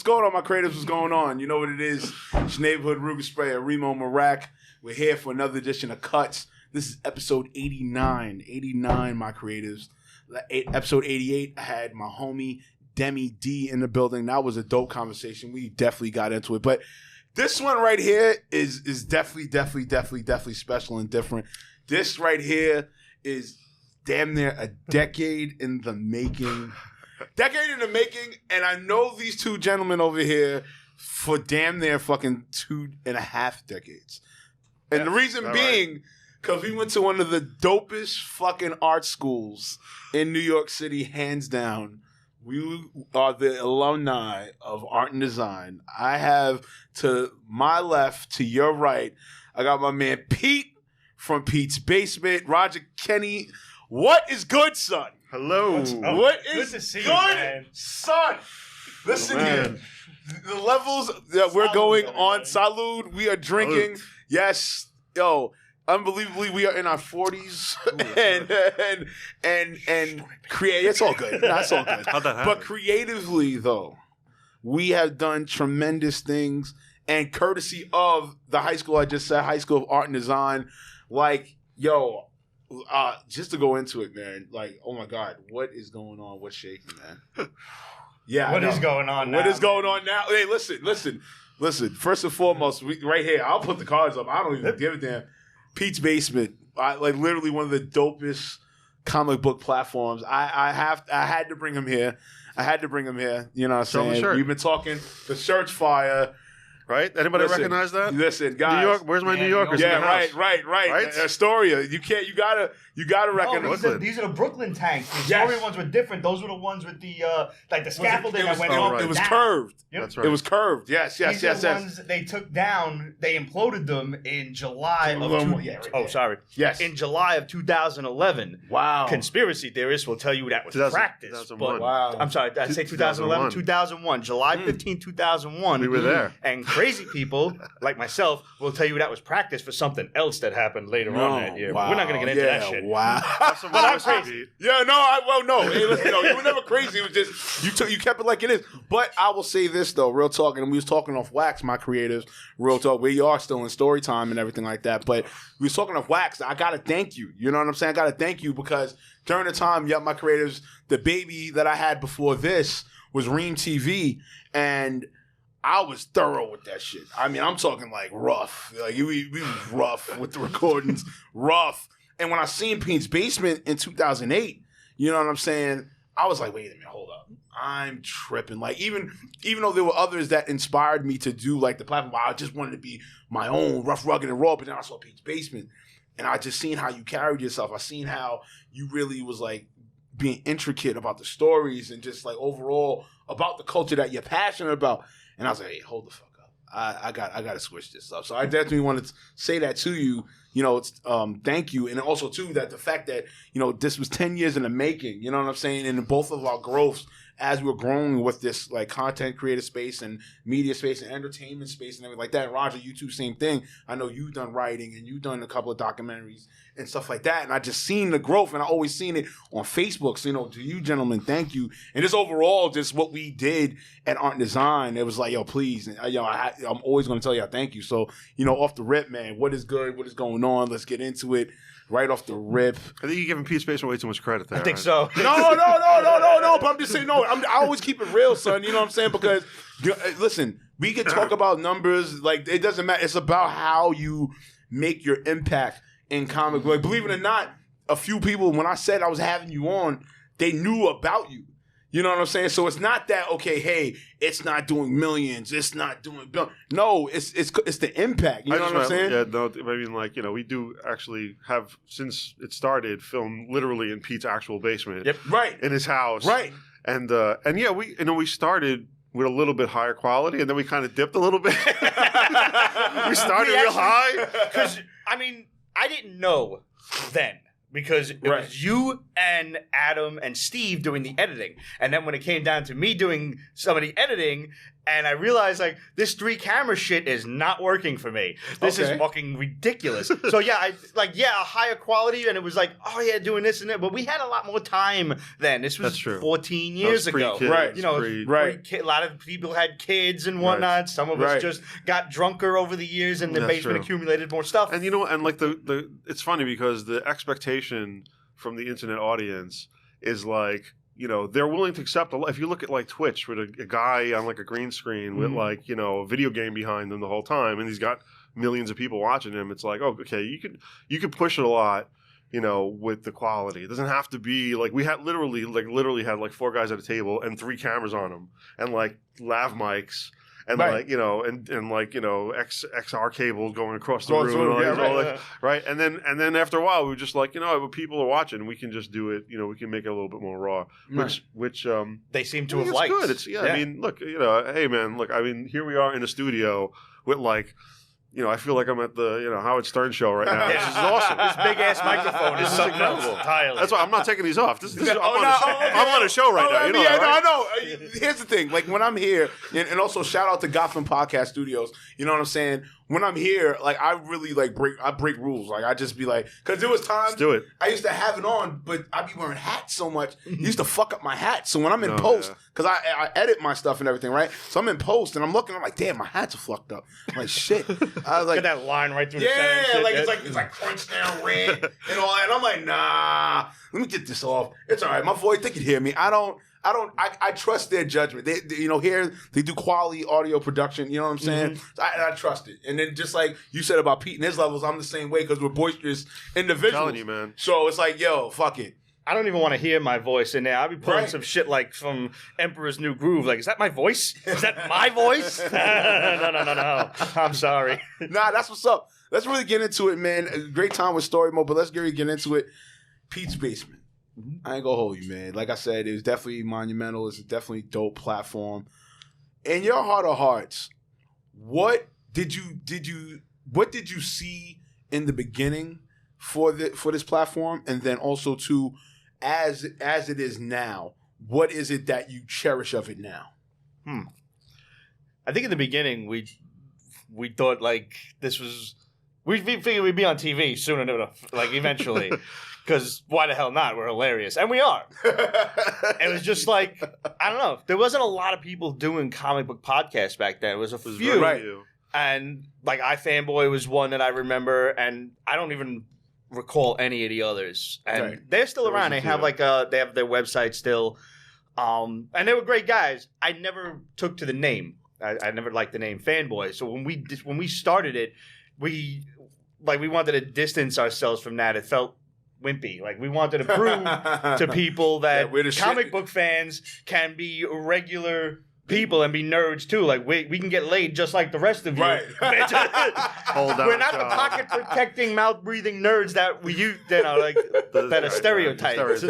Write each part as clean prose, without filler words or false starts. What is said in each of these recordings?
going on, my creatives? What's going on? You know what it is. It's your neighborhood Ruger Sprayer, Remo Marak. We're here for another edition of Cuts. This is episode 89. 89, my creatives. Episode 88, I had my homie Demi D in the building. That was a dope conversation. We definitely got into it. But this one right here is definitely special and different. This right here is damn near a decade in the making. And I know these two gentlemen over here for damn near fucking 2.5 decades. And the reason being, because we went to one of the dopest fucking art schools in New York City, hands down. We are the alumni of art and design. I have to my left, to your right, I got my man Pete from Pete's Basement, Roger Kenny. What is good, son? Hello. What is good to see good, you, man. son? Listen here. The levels that we're going on, salud, we are drinking. Salud. Yes, yo, unbelievably, we are in our 40s. and create. It's all good. That's all good. How'd that happen? But creatively, though, we have done tremendous things. And courtesy of the high school I just said, High School of Art and Design, like, yo, just to go into it, man, like, oh my God, what is going on? What's shaking, man? Yeah. What is going on now? What is going on now? Hey, listen. First and foremost, right here, I'll put the cards up. I don't even give a damn. Pete's Basement, like literally one of the dopest comic book platforms. I had to bring him here. You know what I'm saying? We've been talking the search fire. Right? Anybody recognize that? Listen, guys. New York, where's my New Yorkers? Yeah, in the house? right. Astoria. You gotta recognize. These are the Brooklyn tanks. The Astoria ones were different. Those were the ones with the like the scaffolding that went up. It was curved. Yep. That's right. It was curved. Yes. These are the ones they took down. They imploded them in July Yes. In July of 2011. Wow. Conspiracy theorists will tell you that was practice. 2001. But, wow. I'm sorry, did I say 2011? 2001. July 15, 2001. We were there. And crazy people like myself will tell you that was practice for something else that happened later on that year. Wow. We're not going to get into that shit. Wow. But I'm crazy. Yeah, no. Hey, listen, you were never crazy. It was just you kept it like it is. But I will say this though, real talk, and we was talking off wax, my creatives, real talk. We are still in story time and everything like that. But we was talking off wax. I gotta thank you. You know what I'm saying? I gotta thank you because during the time, my creatives, the baby that I had before this was Ream TV, and I was thorough with that shit. I mean, I'm talking like rough. Like we was rough with the recordings, rough. And when I seen Pete's Basement in 2008, you know what I'm saying? I was like, wait a minute, hold up. I'm tripping. Like even though there were others that inspired me to do like the platform, I just wanted to be my own rough, rugged, and raw. But then I saw Pete's Basement, and I just seen how you carried yourself. I seen how you really was like being intricate about the stories and just like overall about the culture that you're passionate about. And I was like, hey, hold the fuck up. I got to switch this up. So I definitely wanted to say that to you. You know, thank you. And also, too, that the fact that, you know, this was 10 years in the making, you know what I'm saying? And in both of our growths, as we're growing with this, like, content creative space and media space and entertainment space and everything like that. And Roger, you too, same thing. I know you've done writing and you've done a couple of documentaries and stuff like that. And I just seen the growth, and I always seen it on Facebook. So, you know, to you, gentlemen, thank you. And just overall, just what we did at Art and Design, it was like, yo, please. And, I'm always going to tell y'all thank you. So, you know, off the rip, man, what is good? What is going on? Let's get into it right off the rip. I think you're giving Pete's Basement way too much credit there. I think so. No. But I'm just saying, no. I always keep it real, son. You know what I'm saying? Because, listen, we can talk about numbers. Like, it doesn't matter. It's about how you make your impact in comic book. Like, believe it or not, a few people, when I said I was having you on, they knew about you. You know what I'm saying? So it's not that, okay, hey, it's not doing millions, it's not doing billions. No, it's the impact. You know what I'm saying? Yeah, no, I mean, like, you know, we do actually have, since it started, filmed literally in Pete's actual basement. Yep. Right. In his house. Right. And yeah, we started with a little bit higher quality, and then we kind of dipped a little bit. We started real high. Because, I mean, I didn't know then. Because it was you and Adam and Steve doing the editing. And then when it came down to me doing some of the editing, And I realized, like, this 3-camera shit is not working for me. This is fucking ridiculous. So, yeah, a higher quality, and it was like, oh, yeah, doing this and that. But we had a lot more time then. This was 14 years ago. Right. You know, a lot of people had kids and whatnot. Right. Some of us just got drunker over the years, and the basement accumulated more stuff. And, you know, and, like, it's funny because the expectation from the internet audience is, like, you know, they're willing to accept if you look at like Twitch with a guy on like a green screen with like, you know, a video game behind them the whole time, and he's got millions of people watching him. It's like, oh, okay, you could push it a lot, you know, with the quality. It doesn't have to be like we had literally had like 4 guys at a table and 3 cameras on them and like lav mics. And like, you know, and like, you know, XR cables going across the room, right? And then after a while, we were just like, you know, when people are watching, we can just do it. You know, we can make it a little bit more raw, which they seem to have liked. Good. It's I mean, look, you know, hey man, look, I mean, here we are in the studio with like. You know, I feel like I'm at the Howard Stern show right now. This is awesome. This big ass microphone is something else entirely. That's why I'm not taking these off. I'm on a show right now. You know, I know. Here's the thing. Like when I'm here, and also shout out to Gotham Podcast Studios. You know what I'm saying? When I'm here, like I really like break rules. Like I just be like, because there was times I used to have it on, but I'd be wearing hats so much. It used to fuck up my hat. So when I'm in post, because I edit my stuff and everything, right? So I'm in post and I'm looking. I'm like, damn, my hats are fucked up. I'm like, shit. I was like, got that line right through the center. Yeah, like it's like crunched down red and all that. And I'm like, nah, let me get this off. It's all right. My voice, they can hear me. I trust their judgment. They you know, here they do quality audio production. You know what I'm saying? So I trust it. And then just like you said about Pete and his levels, I'm the same way because we're boisterous individuals. I'm telling you, man. So it's like, yo, fuck it. I don't even want to hear my voice in there. I'll be pulling some shit like from Emperor's New Groove. Like, is that my voice? Is that my voice? No. I'm sorry. Nah, that's what's up. Let's really get into it, man. A great time with Story Mode, but let's get into it. Pete's Basement. I ain't gonna hold you, man. Like I said, it was definitely monumental. It's a definitely dope platform. In your heart of hearts, what did you see in the beginning for this platform, and then also too, as it is now, what is it that you cherish of it now? I think in the beginning we thought like this was we figured we'd be on TV soon enough, like eventually. Because why the hell not? We're hilarious. And we are. It was just like, I don't know. There wasn't a lot of people doing comic book podcasts back then. It was a few. Right. And like iFanboy was one that I remember. And I don't even recall any of the others. And they're still around. They have they have their website still. And they were great guys. I never took to the name. I never liked the name Fanboy. So when we started it, we wanted to distance ourselves from that. It felt wimpy. Like we wanted to prove to people that comic book fans can be regular people and be nerds too. Like we can get laid just like the rest of you. Right. Hold on. We're not the pocket protecting, mouth breathing nerds that we that are stereotypes.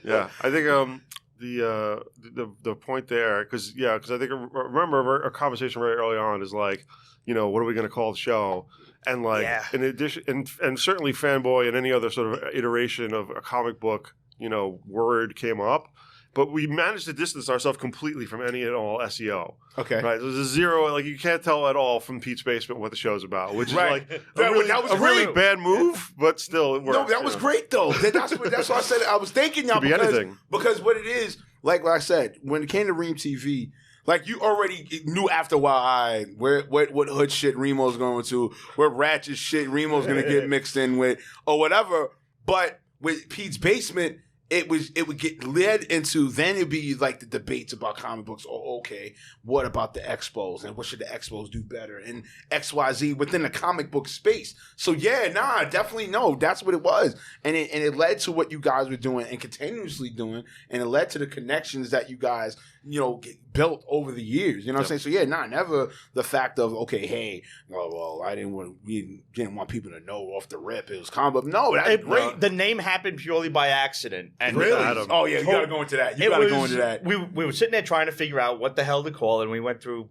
Yeah. I think the point there because I think I remember a conversation very early on is like, you know, what are we going to call the show? And like, in addition, and certainly Fanboy and any other sort of iteration of a comic book, you know, word came up, but we managed to distance ourselves completely from any and all SEO. Okay, right? There's a zero, like you can't tell at all from Pete's Basement what the show's about, which is like that was a really bad move, but still it worked. No, that was great though. That's why I said I was thanking y'all because what it is, like I said, when it came to Ream TV. Like, you already knew after a while, what hood shit Remo's going to, what ratchet shit Remo's going to get mixed in with, or whatever. But with Pete's Basement, it would get led into, then it'd be like the debates about comic books. Oh, okay, what about the expos? And what should the expos do better? And XYZ within the comic book space. So, definitely no. That's what it was. And it led to what you guys were doing and continuously doing. And it led to the connections that you guys, you know, built over the years. You know what I'm saying? So, never the fact of, okay, hey, we didn't want people to know off the rip. It was comic book. No, that's great. The name happened purely by accident. And really? Oh, yeah, you got to go into that. We were sitting there trying to figure out what the hell to call it, and we went through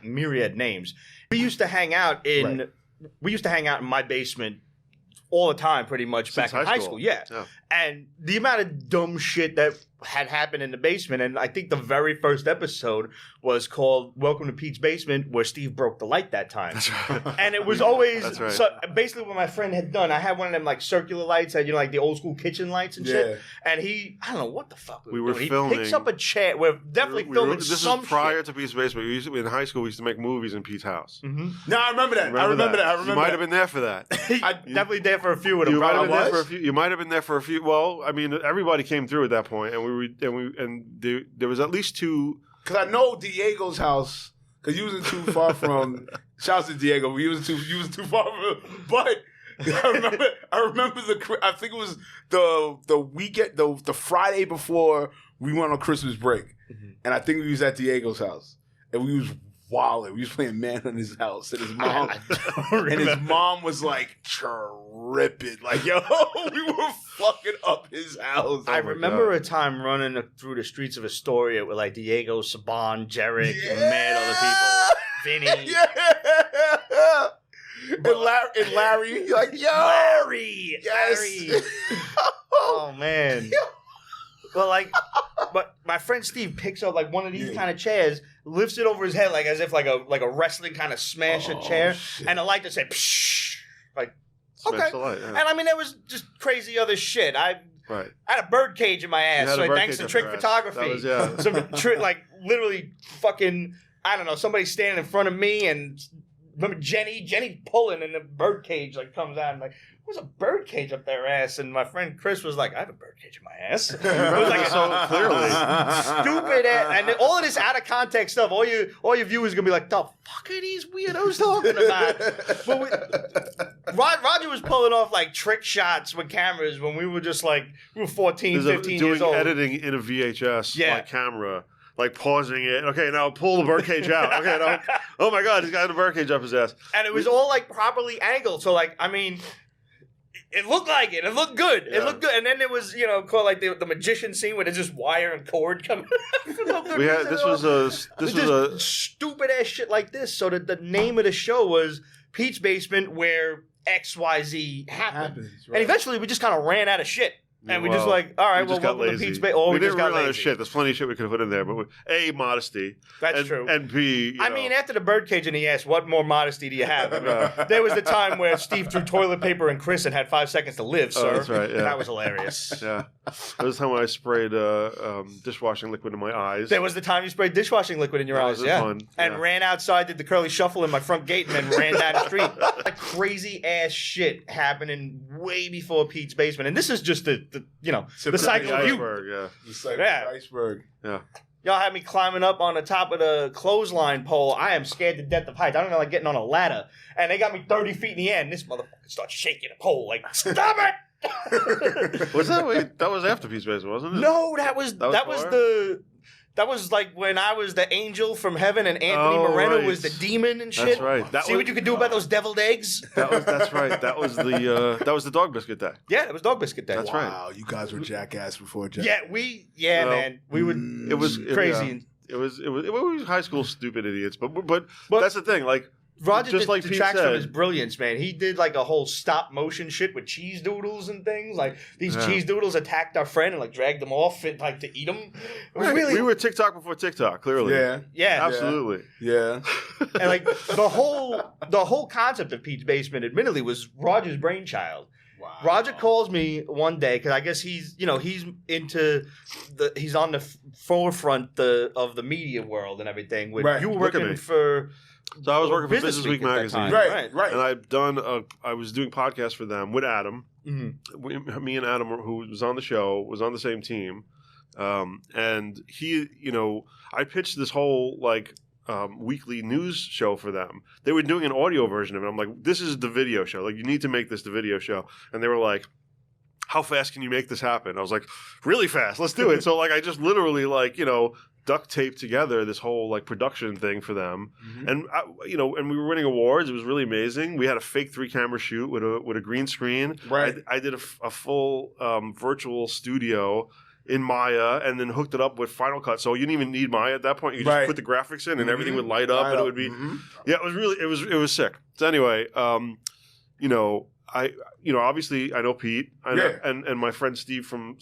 myriad names. We used to hang out in my basement all the time, pretty much, back in high school. Yeah. And the amount of dumb shit that had happened in the basement, and I think the very first episode was called "Welcome to Pete's Basement," where Steve broke the light that time. That's right. And it was always right. so basically what my friend had done. I had one of them like circular lights, you know, like the old school kitchen lights and shit. And I don't know what the fuck we were doing. filming. He picks up a chair. We're definitely filming this some is prior shit. to Pete's Basement. In high school, we used to make movies in Pete's house. No, I remember that. I remember that. You might have been there for that. I definitely there for a few of them. You might have been there for a few. You might have been there for a few. Well, I mean, everybody came through at that point, and there was at least two. Because I know Diego's house. Because you wasn't too far from. Shouts to Diego. You was too far from. But I remember I think it was the weekend, the Friday before we went on Christmas break, and I think we was at Diego's house, and we was wilding. We was playing Man in his house, and his mom was like tripping, like, yo, we were fucking up his house. I remember a time running through the streets of Astoria with like Diego, Saban, Jarek, and mad other people, Vinny. And Larry, you're like, yo, Larry, yes. Larry. Oh man. Well, but my friend Steve picks up like one of these kind of chairs, lifts it over his head like as if like a wrestling kind of smash a chair, shit. and the light just said, psh, like, Smash okay. the light, yeah. And I mean, there was just crazy other shit. I had a bird cage in my ass, You had a so bird thanks cage to trick up your ass. photography. That was, Some like literally fucking, I don't know, somebody standing in front of me and remember Jenny pulling and the bird cage like comes out and like, there's a bird cage up their ass, and my friend Chris was like, I have a bird cage in my ass. It was like so clearly. stupid ass, and all of this out of context stuff, all your viewers are gonna be like, the fuck are these weirdos talking about? But Roger was pulling off like trick shots with cameras when we were just like, we were 14, 15 years old. Doing editing in a VHS like camera. Like pausing it. Okay, now pull the birdcage out. Okay, now, oh my God, he's got a birdcage up his ass. And it was all like properly angled. So like, I mean, it looked like it. It looked good. Yeah. It looked good. And then it was, you know, called like the magician scene where there's just wire and cord coming. This was a stupid ass shit like this. So the name of the show was Pete's Basement, where XYZ happened. Right. And eventually we just kind of ran out of shit. And we just like, all right, well, welcome to Pete's Basement. We didn't run out of shit. There's plenty of shit we could have put in there, but modesty. That's true. And B, I mean, after the birdcage in the ass, what more modesty do you have? I mean, there was the time where Steve threw toilet paper in Chris and had 5 seconds to live, sir. That's right, yeah. That was hilarious. Yeah. There was the time when I sprayed dishwashing liquid in my eyes. There was the time you sprayed dishwashing liquid in your eyes, fun. And ran outside, did the curly shuffle in my front gate, and then ran down the street. Like crazy ass shit happening way before Pete's Basement. And this is just the cycle of you. Iceberg, yeah. The cycle of the iceberg. Yeah. Y'all had me climbing up on the top of the clothesline pole. I am scared to death of heights. I don't know, like getting on a ladder. And they got me 30 feet in the air, and this motherfucker starts shaking the pole like, stop it! Was that was after Pete's Basement, wasn't it? No, that was like when I was the angel from heaven and Anthony Moreno was the demon and shit. That's right. See what you could do about those deviled eggs? That's right. That was the dog biscuit day. Yeah, it was dog biscuit day. That's right. Wow, you guys were jackass before Jack. Yeah, man. We would. It was crazy. It was high school stupid idiots, but that's the thing. Like Roger just like Pete detracts said, from his brilliance, man. He did like a whole stop motion shit with cheese doodles and things. Like these cheese doodles attacked our friend and like dragged them off and like to eat them. It was really we were TikTok before TikTok, clearly. Yeah, absolutely. Yeah. And like the whole concept of Pete's Basement, admittedly, was Roger's brainchild. Wow. Roger calls me one day because I guess he's on the forefront of the media world and everything. Right. You were working for. So I was working for Business Week magazine, right. And I was doing podcasts for them with Adam. Mm-hmm. Me and Adam, who was on the show, was on the same team, and he, I pitched this whole weekly news show for them. They were doing an audio version of it. I'm like, this is the video show. Like, you need to make this the video show. And they were like, how fast can you make this happen? I was like, really fast. Let's do it. So I just literally duct taped together this whole production thing for them. Mm-hmm. And and we were winning awards. It was really amazing. We had a fake 3-camera shoot with a green screen. Right. I did a full virtual studio in Maya and then hooked it up with Final Cut. So you didn't even need Maya at that point. You could just put the graphics in and everything would light up and it would be it was sick. So anyway, obviously I know Pete, and my friend Steve from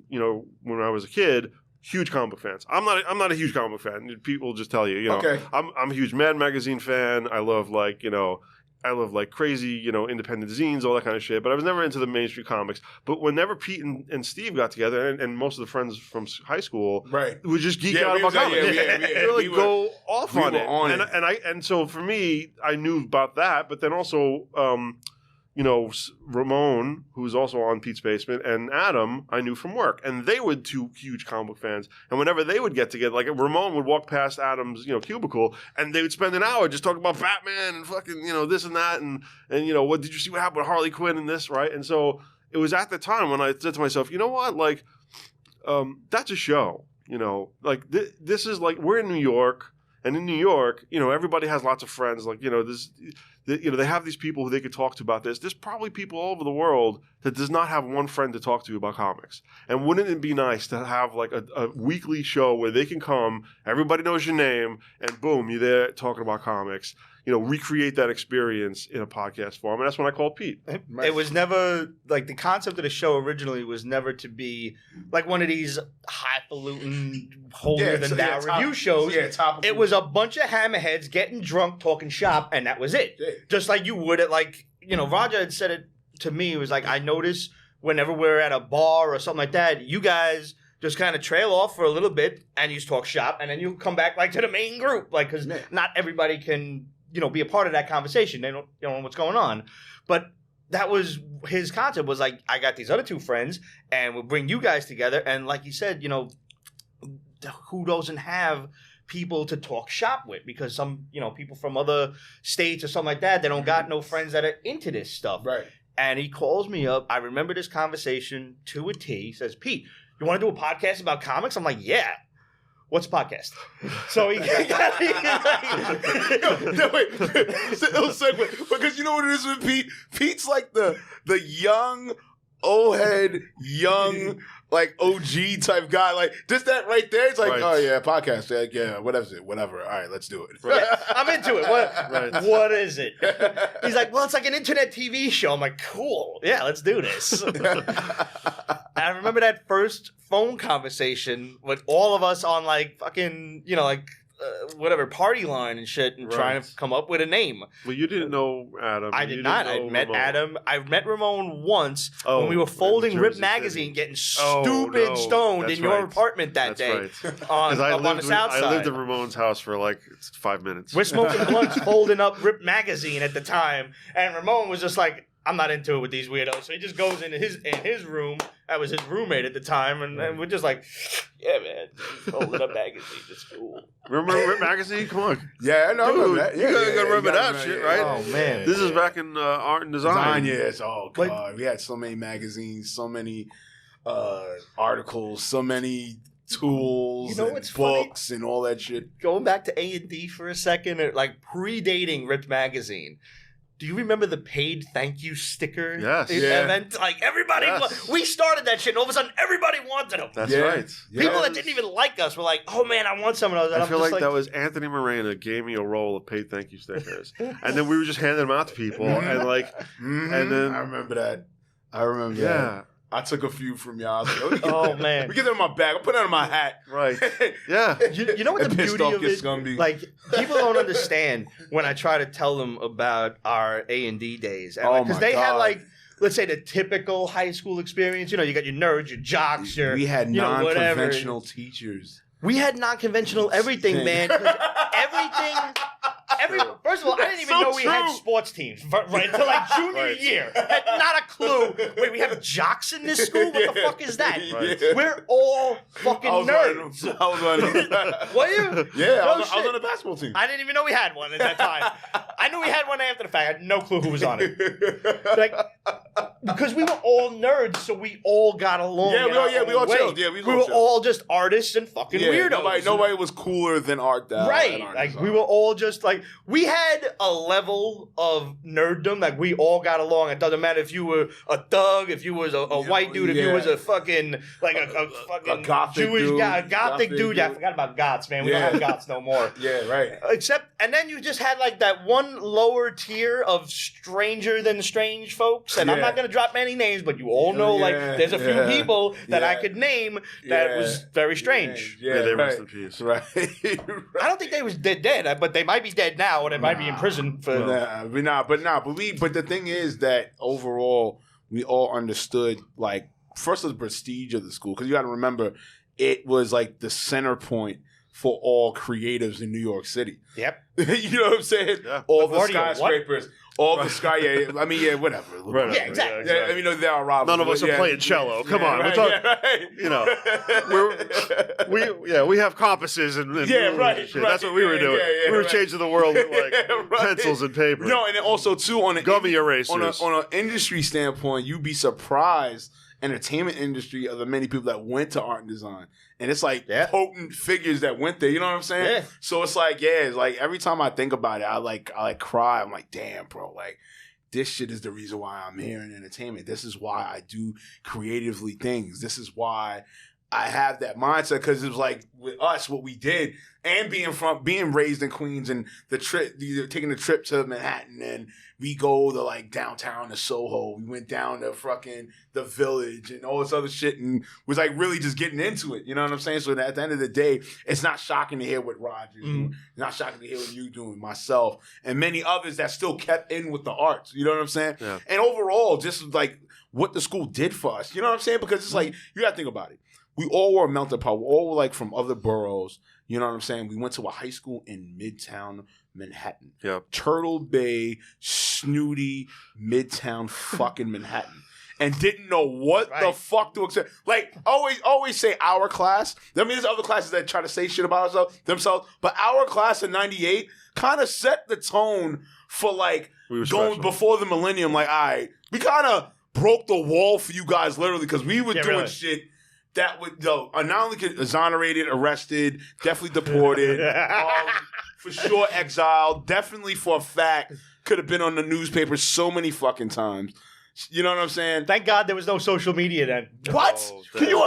when I was a kid. Huge comic book fans. I'm not a huge comic book fan. People just tell you, Okay. I'm a huge Mad Magazine fan. I love crazy, independent zines, all that kind of shit. But I was never into the mainstream comics. But whenever Pete and Steve got together, and most of the friends from high school, would just geek out about comics. Really go off on it. And so for me, I knew about that. But then also, Ramon, who's also on Pete's Basement, and Adam, I knew from work. And they were two huge comic book fans. And whenever they would get together, like Ramon would walk past Adam's, cubicle, and they would spend an hour just talking about Batman and fucking, this and that. And what did you see what happened with Harley Quinn and this, right? And so it was at the time when I said to myself, you know what? Like, that's a show, this is like, we're in New York. And in New York, everybody has lots of friends. Like, they have these people who they could talk to about this. There's probably people all over the world that does not have one friend to talk to about comics. And wouldn't it be nice to have like a weekly show where they can come, everybody knows your name, and boom, you're there talking about comics. Recreate that experience in a podcast form. And that's when I called Pete. It was never, like, the concept of the show originally was never to be, like, one of these highfalutin, holier-than-thou review shows. It was a bunch of hammerheads getting drunk, talking shop, and that was it. Yeah. Just like you would at, like, Roger had said it to me. It was like, I notice whenever we're at a bar or something like that, you guys just kind of trail off for a little bit, and you talk shop, and then you come back, like, to the main group. Like, because not everybody can... be a part of that conversation. They don't know what's going on. But that was his concept, was like, I got these other two friends and we'll bring you guys together. And like you said, who doesn't have people to talk shop with? Because some, people from other states or something like that, they don't got no friends that are into this stuff. Right. And he calls me up. I remember this conversation to a T. He says, Pete, you want to do a podcast about comics? I'm like, yeah. What's a podcast? So he got wait. It'll segue. Because you know what it is with Pete? Pete's like the young, old head, young, like OG type guy. Like, just that right there. It's like, oh yeah, podcast. Yeah, whatever. All right, let's do it. Right. I'm into it. What is it? He's like, well, it's like an internet TV show. I'm like, cool. Yeah, let's do this. I remember that first phone conversation with all of us on like fucking, whatever, party line and shit, and trying to come up with a name. Well, you didn't know Adam. I did not. I met Adam. I met Ramon once when we were folding Rip Magazine, getting stupid stoned in your apartment that day. Right. on the south side. I lived at Ramon's house for like 5 minutes. We're smoking blunts, folding up Rip Magazine at the time, and Ramon was just like, I'm not into it with these weirdos. So he just goes in his room. That was his roommate at the time. And we're just like, yeah, man. Folded up magazine. It's cool. Remember Rip Magazine? Come on. Yeah, I know that. Yeah, you gotta remember that shit, right? Oh, man. This is back in art and design. Yes. Oh, God. We had so many magazines, so many articles, so many tools and books and all that shit. Going back to A&D for a second, like predating Rip Magazine. Do you remember the paid thank you sticker event? Like, everybody, we started that shit, and all of a sudden, everybody wanted them. That's right. People that didn't even like us were like, oh, man, I want some of those. I feel like that was Anthony Morena gave me a roll of paid thank you stickers. And then we were just handing them out to people. And like, and then... I remember that. That. I took a few from y'all. Like, man. We get them in my bag. I put that in my hat. Right. Yeah. You know what the beauty of it? Like, people don't understand when I try to tell them about our A&D days. Because they had, like, let's say the typical high school experience. You got your nerds, your jocks, your... We had non-conventional teachers. We had non-conventional everything, man. First of all, I didn't even know we had sports teams, right? Until like junior year. Had not a clue. Wait, we have jocks in this school? What the fuck is that? Right. We're all fucking nerds. I was on Were you? Yeah, I was on the basketball team. I didn't even know we had one at that time. I knew we had one after the fact. I had no clue who was on it. Like, because we were all nerds, so we all got along. Yeah, we all chilled. Yeah, we were all just artists and fucking weirdos. Nobody was cooler than Art Thou. Right. Like, we were all just like, we had a level of nerddom. Like, we all got along. It doesn't matter if you were a thug, if you was a white dude, if you was a fucking, like a fucking gothic Jewish dude. guy, gothic dude. Yeah, I forgot about goths, man. We don't have goths no more. Yeah, right. And then you just had like that one lower tier of stranger than strange folks. And I'm not going to drop any names, but you all know, like, there's a few people that I could name that was very strange. Yeah, they rest in peace. Right. I don't think they was dead, but they might be dead now, or they might be in prison for. But the thing is that overall, we all understood, like, first the prestige of the school, because you got to remember, it was like the center point for all creatives in New York City. Yep. You know what I'm saying? Yeah. All the skyscrapers. All the sky, whatever. Right, yeah, exactly. Yeah, I mean, there are robbers. None of us are playing cello. Come on, right, we're talking. You know, we have compasses and right. That's what we were doing. We were changing the world with like pencils and paper. No, and then also too on gummy erasers. On an industry standpoint, you'd be surprised. Entertainment industry of the many people that went to art and design, and it's like potent figures that went there. You know what I'm saying? Yeah. So it's like, it's like every time I think about it, I cry. I'm like, damn, bro, like this shit is the reason why I'm here in entertainment. This is why I do creatively things. This is why I have that mindset, because it was like with us, what we did, and being raised in Queens, and taking the trip to Manhattan, and we go to like downtown to Soho. We went down to fucking the Village and all this other shit, and was like really just getting into it. You know what I'm saying? So at the end of the day, it's not shocking to hear what Roger's doing. It's not shocking to hear what you doing, myself, and many others that still kept in with the arts. You know what I'm saying? Yeah. And overall, just like what the school did for us. You know what I'm saying? Because it's like, you got to think about it. We all were a melting pot. We all were like from other boroughs. You know what I'm saying? We went to a high school in Midtown Manhattan. Yep. Turtle Bay, snooty Midtown fucking Manhattan. And didn't know what the fuck to accept. Like, always say our class. I mean, there's other classes that try to say shit about themselves. But our class in 98 kind of set the tone for like going before the millennium. Like, all right, we kind of broke the wall for you guys literally, because we were doing shit that would, not only get exonerated, arrested, definitely deported, for sure exiled, definitely for a fact could have been on the newspaper so many fucking times. You know what I'm saying? Thank God there was no social media then. What? Could you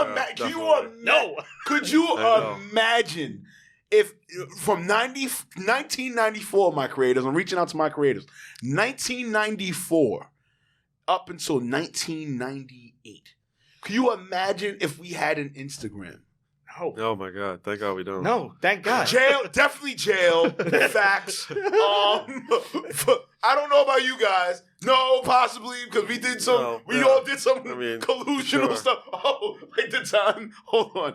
imagine if from 1994, my creators, I'm reaching out to my creators, 1994 up until 1998. Can you imagine if we had an Instagram? No. Oh my God! Thank God we don't. No, thank God. Jail, definitely jail. Facts. I don't know about you guys. No, possibly, because we did some. We all did some collusional stuff. Oh, like the time. Hold on.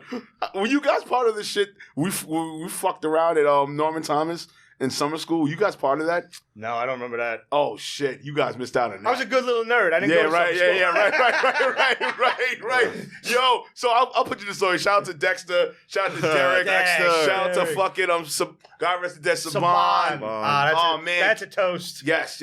Were you guys part of this shit? We fucked around at Norman Thomas in summer school. Were you guys part of that? No, I don't remember that. Oh shit, you guys missed out on that. I was a good little nerd. I didn't go to summer school. Right. Yo, so I'll put you in the story. Shout out to Dexter. Shout out to Derek. Shout out to fucking God rest the dead, Saban. Man, that's a toast. Yes.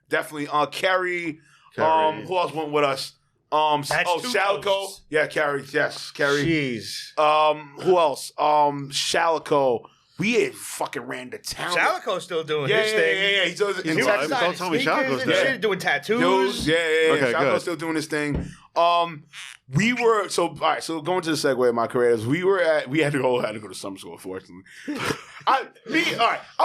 Definitely. Carrie. Who else went with us? Shalico. Yeah, Carrie. Yes, Carrie. Jeez. Who else? Shalico. We had fucking ran to town. Shalico's still doing his thing. Yeah. He's don't tell me Shalico's there. Doing tattoos. Yeah. Okay, Shalico's still doing his thing. We were so going to the segue of my careers. We had to go to summer school, unfortunately. I'll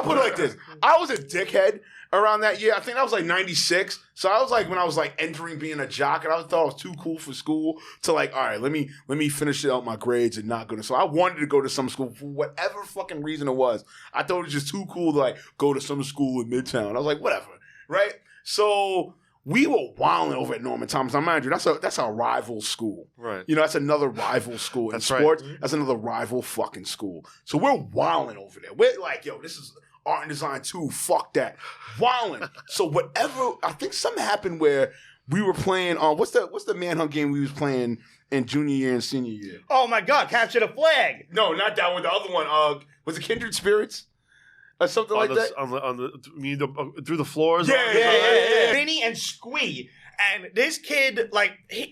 put it like this. I was a dickhead around that year. I think that was like 96. So I was like, when I was like entering being a jock, and I thought I was too cool for school to like, all right, let me finish out my grades and not go to. So I wanted to go to some school for whatever fucking reason it was. I thought it was just too cool to like go to some school in Midtown. I was like, whatever, right? So we were wilding over at Norman Thomas. Now, mind you, that's our rival school. Right. You know, that's another rival school. In sports, that's another rival fucking school. So we're wilding over there. We're like, yo, this is art and design too. Fuck that. Wilding. So whatever, I think something happened where we were playing what's the manhunt game we was playing in junior year and senior year? Oh my God, Capture the Flag. No, not that one. The other one. Was it Kindred Spirits? or something like that. Through the floors. Yeah. Vinny and Squee. And this kid, like,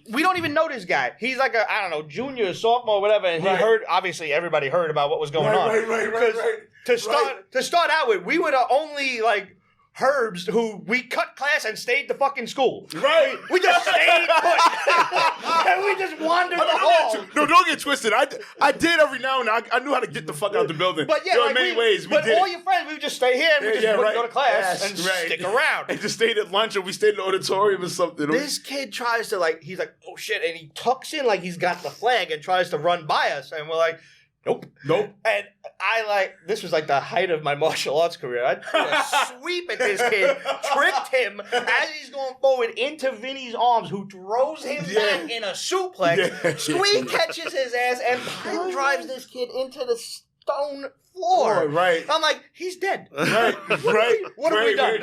we don't even know this guy. He's like a, I don't know, junior, sophomore, whatever. And he heard, obviously, everybody heard about what was going on. Right. To start out with, we were the only, like, herbs who we cut class and stayed to fucking school. Right. We just stayed put. And we just wandered the hall. No, don't get twisted. I did every now and then. I knew how to get the fuck out the building. But yeah, there were many ways. But all your friends, we would just stay here and we just wouldn't go to class and stick around. And just stayed at lunch or we stayed in the auditorium or something. This kid tries to, like, he's like, oh shit, and he tucks in like he's got the flag and tries to run by us. And we're like, nope. And this was like the height of my martial arts career. I threw a sweep at this kid, tricked him as he's going forward into Vinny's arms, who throws him back in a suplex. Yeah. Squee catches his ass and pile drives this kid into the stone floor. Right. I'm like, he's dead. Right. What have we done?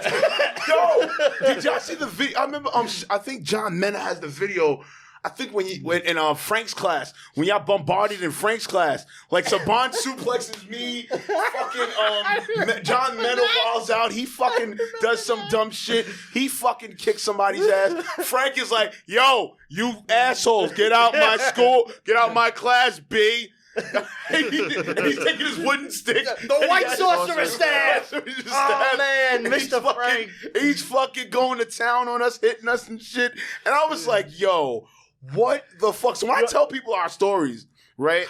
Yo, did y'all see the video? I remember, I think John Mena has the video. I think when in Frank's class, when y'all bombarded in Frank's class, like Saban suplexes me, fucking John Mena walls out, he fucking does some dumb shit, he fucking kicks somebody's ass. Frank is like, yo, you assholes, get out my school, get out my class, B. And he's taking his wooden stick. The white sorcerer staff. Oh man, Mr. Frank. He's fucking going to town on us, hitting us and shit. And I was like, yo, what the fuck? So when I tell people our stories, right?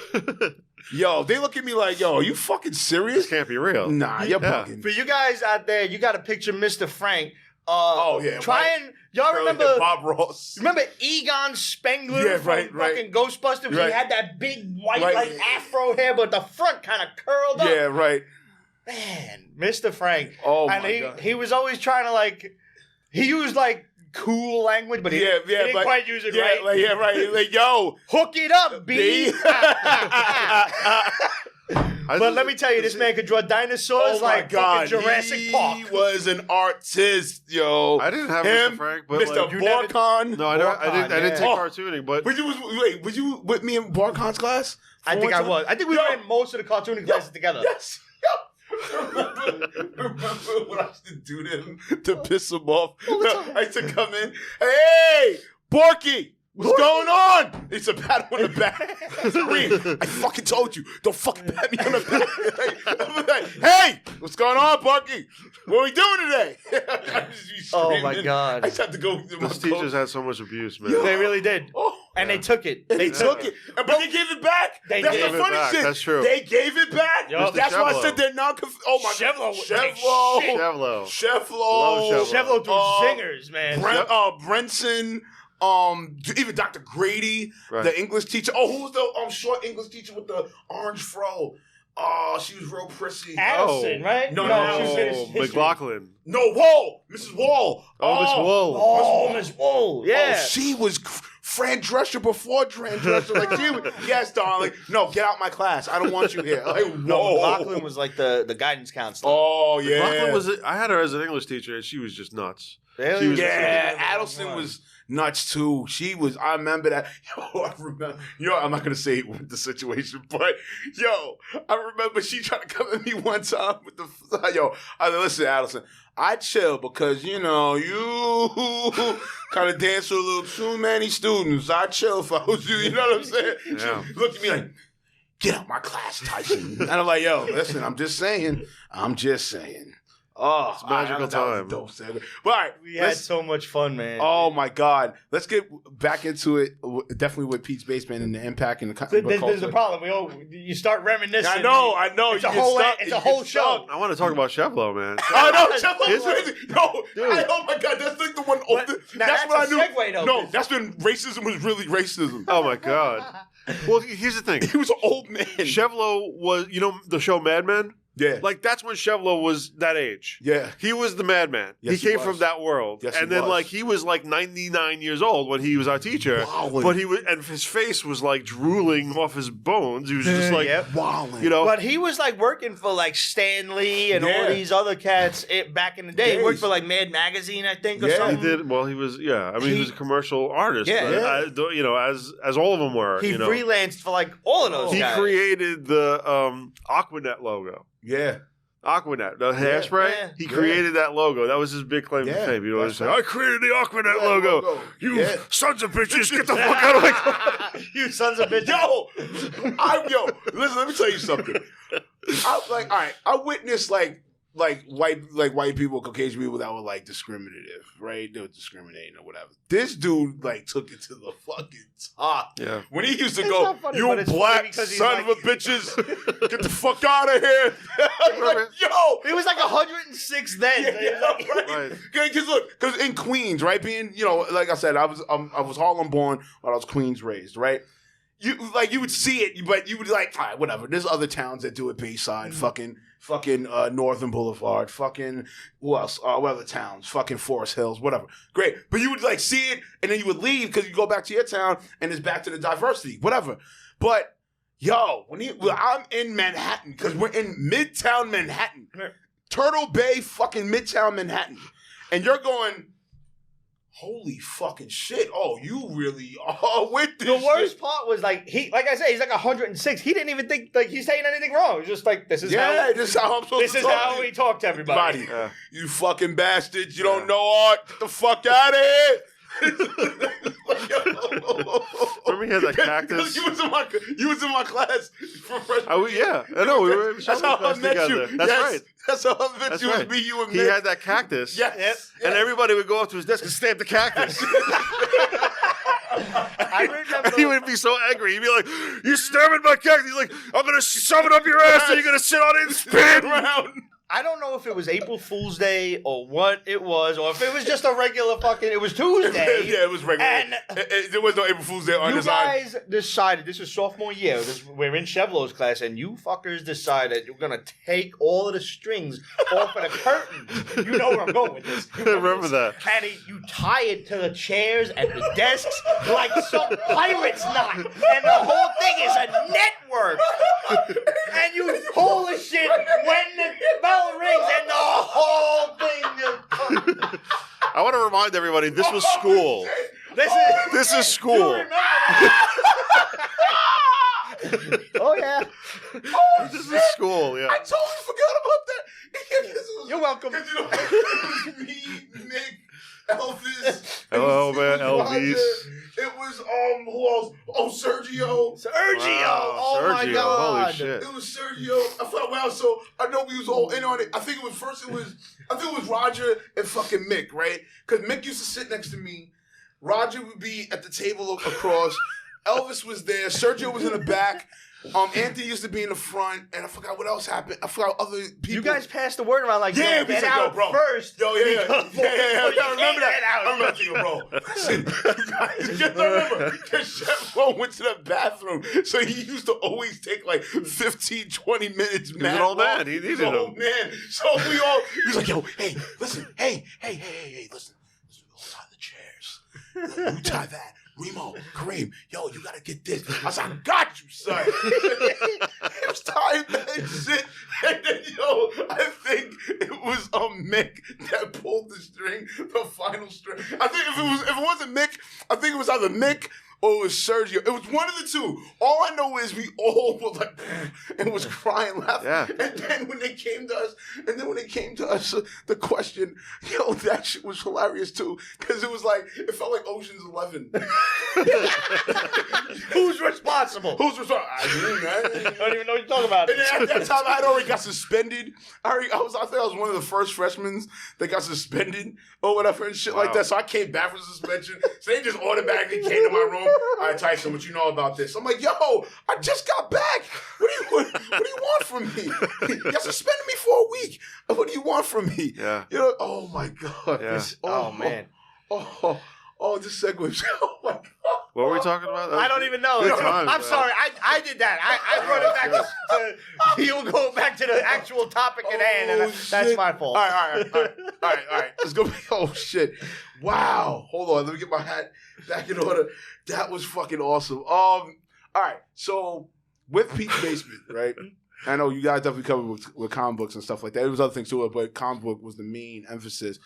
Yo, they look at me like, yo, are you fucking serious? This can't be real. Nah, you're bugging. For you guys out there, you got to picture Mr. Frank. Y'all remember Bob Ross? Remember Egon Spengler from fucking Ghostbusters? He had that big white like afro hair, but the front kind of curled up. Yeah, right. Man, Mr. Frank. Oh and my God. He was always trying to like. He used like cool language, but he didn't quite use it right. Like, yo, hook it up, B. But let me tell you, this man could draw dinosaurs like Jurassic Park. He was an artist, yo. I didn't have him, Mr. Frank, but Mr. like, Borcon. No, I didn't take cartooning, but was you with me in Borcon's class? I think I was. I think we were in most of the cartooning classes together. Yes. Remember what I used to do to him to piss him off? I used to come in, hey, Borky, what's going on? It's a pat on the back. I fucking told you, don't fucking pat me on the back. Hey, what's going on, Borky? What are we doing today? Oh my God. I just had to go. Those teachers had so much abuse, man. They really did. And they took it. They took it. But they gave it back. That's the funny shit. That's true. They gave it back. Yep. That's why I said they're not. Oh my Chevlo. Chevlo threw zingers, man. Brenson. Even Dr. Grady, the English teacher. Oh, who was the short English teacher with the orange fro? Oh, she was real prissy. Addison, right? No, McLaughlin. No, Wall. Mrs. Wall. Miss Wall. Miss Wall. Yeah. Oh, she was Fran Drescher before Fran Drescher. Like, she was, yes, darling. No, get out my class. I don't want you here. Like, whoa. No, McLaughlin was like the guidance counselor. Oh, yeah. McLaughlin I had her as an English teacher, and she was just nuts. Really? Addison was nuts too. She was. I remember that. I remember. I'm not gonna say what the situation, but I remember she tried to come at me one time with the. Listen, Addison. I chill because you kind of dance with a little too many students. I chill if I was you. You know what I'm saying? Yeah. She looked at me like, "Get out my class, Tyson." And I'm like, listen. I'm just saying. Oh, it's a magical time. Dope segment. But all right, we had so much fun, man. Oh my God, let's get back into it. Definitely with Pete's Basement and the impact and the culture. There's the problem. You start reminiscing. I know. It's a whole show. I want to talk about Chevlo, man. Oh no, Chevlo's crazy. No, oh my God, that's like the one. That's what I knew. Segue, though, no, that's when racism was really racism. Oh my God. Well, here's the thing. He was an old man. Chevlo was, the show Mad Men? Yeah. Like, that's when Chevlo was that age. Yeah. He was the madman. Yes, he came from that world. Yes, and then, he was 99 years old when he was our teacher. Wowing. But his face was drooling off his bones. He was just wowing. But he was working for Stan Lee and all these other cats back in the day. He worked for Mad Magazine, I think, or something. He did. Well, he was, he was a commercial artist. Yeah. As all of them were. He freelanced for all of those guys. He created the Aquanet logo. Yeah. Aquanet, the hairspray. yeah, He created that logo. That was his big claim to fame. You know what I'm saying? I created the Aquanet logo. You sons of bitches, get the fuck out of my car. You sons of bitches. Yo, listen, let me tell you something. All right, I witnessed like white people, Caucasian people that were like discriminative, right? They were discriminating or whatever. This dude like took it to the fucking top. Yeah. When he used to It's go, not funny, you but it's black funny because he's son like- of a bitches, get the fuck out of here. Like, yo. He was like 106 then. Right. Because look, because in Queens, right, being, you know, like I said, I was Harlem born, but I was Queens raised, right? You would see it, but you would like, all right, whatever. There's other towns that do it Bayside, fucking Northern Boulevard, fucking who else? What other towns? Fucking Forest Hills, whatever. Great, but you would like see it, and then you would leave because you go back to your town, and it's back to the diversity, whatever. But yo, I'm in Manhattan because we're in Midtown Manhattan, Turtle Bay, fucking Midtown Manhattan, and you're going, holy fucking shit! Oh, you really are with this. The worst shit. part was like like I said, he's like 106. He didn't even think like he's saying anything wrong. He's just like, this is how this is how I'm supposed this to is talk how to we talk to everybody. You fucking bastards! You don't know art. Get the fuck out of here! Remember he had that cactus? You was in my class for freshman. I know. We were in That's how I class met together. you. That's Yes. right. That's how I met That's you. right. It was me, you, and He Mick. had that cactus. Yes. And everybody would go up to his desk and stamp the cactus. I remember. And he would be so angry. He'd be like, "You're stabbing my cactus." He's like, "I'm gonna shove it up your ass and you're gonna sit on it and spin around." I don't know if it was April Fool's Day or what it was, or if it was just a regular fucking. It was Tuesday. Yeah, it was regular. And there was no April Fool's Day on you this side. guys decided, this was sophomore year, we're in Chevlo's class, and you fuckers decided you're going to take all of the strings off of the curtain. You know where I'm going with this. I remember that. And you tie it to the chairs and the desks like some pirate's knot. And the whole thing is a network. And you pull the shit when the bell rings and the whole thing is... I want to remind everybody, this was school. This is school. You remember that? Oh, yeah. This is school, yeah. I totally forgot about that. You're welcome. Because, you know, it was me, Nick, Elvis. Hello, man, Roger. Elvis. It was, who else? Oh, Sergio. Wow, Oh, my Sergio. God. Holy shit. It was Sergio. I thought, wow, so I know we was all in on it. I think it was Roger and fucking Mick, right? Because Mick used to sit next to me. Roger would be at the table across. Elvis was there. Sergio was in the back. Anthony used to be in the front, and I forgot what else happened. I forgot other people. You guys passed the word around like, yeah, yo, we get said, out yo, bro. first. Yo, yeah. I remember that. Out. I remember that, bro. Listen, you guys, just remember, because Chef Lo went to the bathroom, so he used to always take like 15, 20 minutes. He was an old man. He needed him. Old man. So we all, he was like, yo, hey, listen, hey, listen, we'll tie the chairs. You tie that. Remo, Kareem, yo, you gotta get this. I said, I got you, son. He was tying that shit. And then, yo, I think it was Mick that pulled the string, the final string. I think if it wasn't Mick, I think it was either Mick or it was Sergio. It was one of the two. All I know is we all were like, and was crying, laughing. Yeah. And then when they came to us, the question, yo, that shit was hilarious too. Because it felt like Ocean's 11. Who's responsible? Who's responsible? I don't even know what you're talking about. And then at that time, I had already got suspended. I think I was one of the first freshmen that got suspended or whatever and shit like that. So I came back from suspension. So they just automatically came to my room. All right, Tyson, what you know about this? I'm like, yo, I just got back. What do you want from me? You suspended me for a week. What do you want from me? Yeah. You know, oh my God. Yeah. Man. This segue. Oh my God. What were we talking about? I don't even know. Good times, I'm man. sorry. I did that. I brought it back to you'll go back to the actual topic at hand, and that's my fault. All right. Let's go. Oh shit! Wow. Hold on. Let me get my hat back in order. That was fucking awesome. All right. So with Pete's Basement, right? I know you guys definitely covered with comic books and stuff like that. There was other things to it, but comic book was the main emphasis.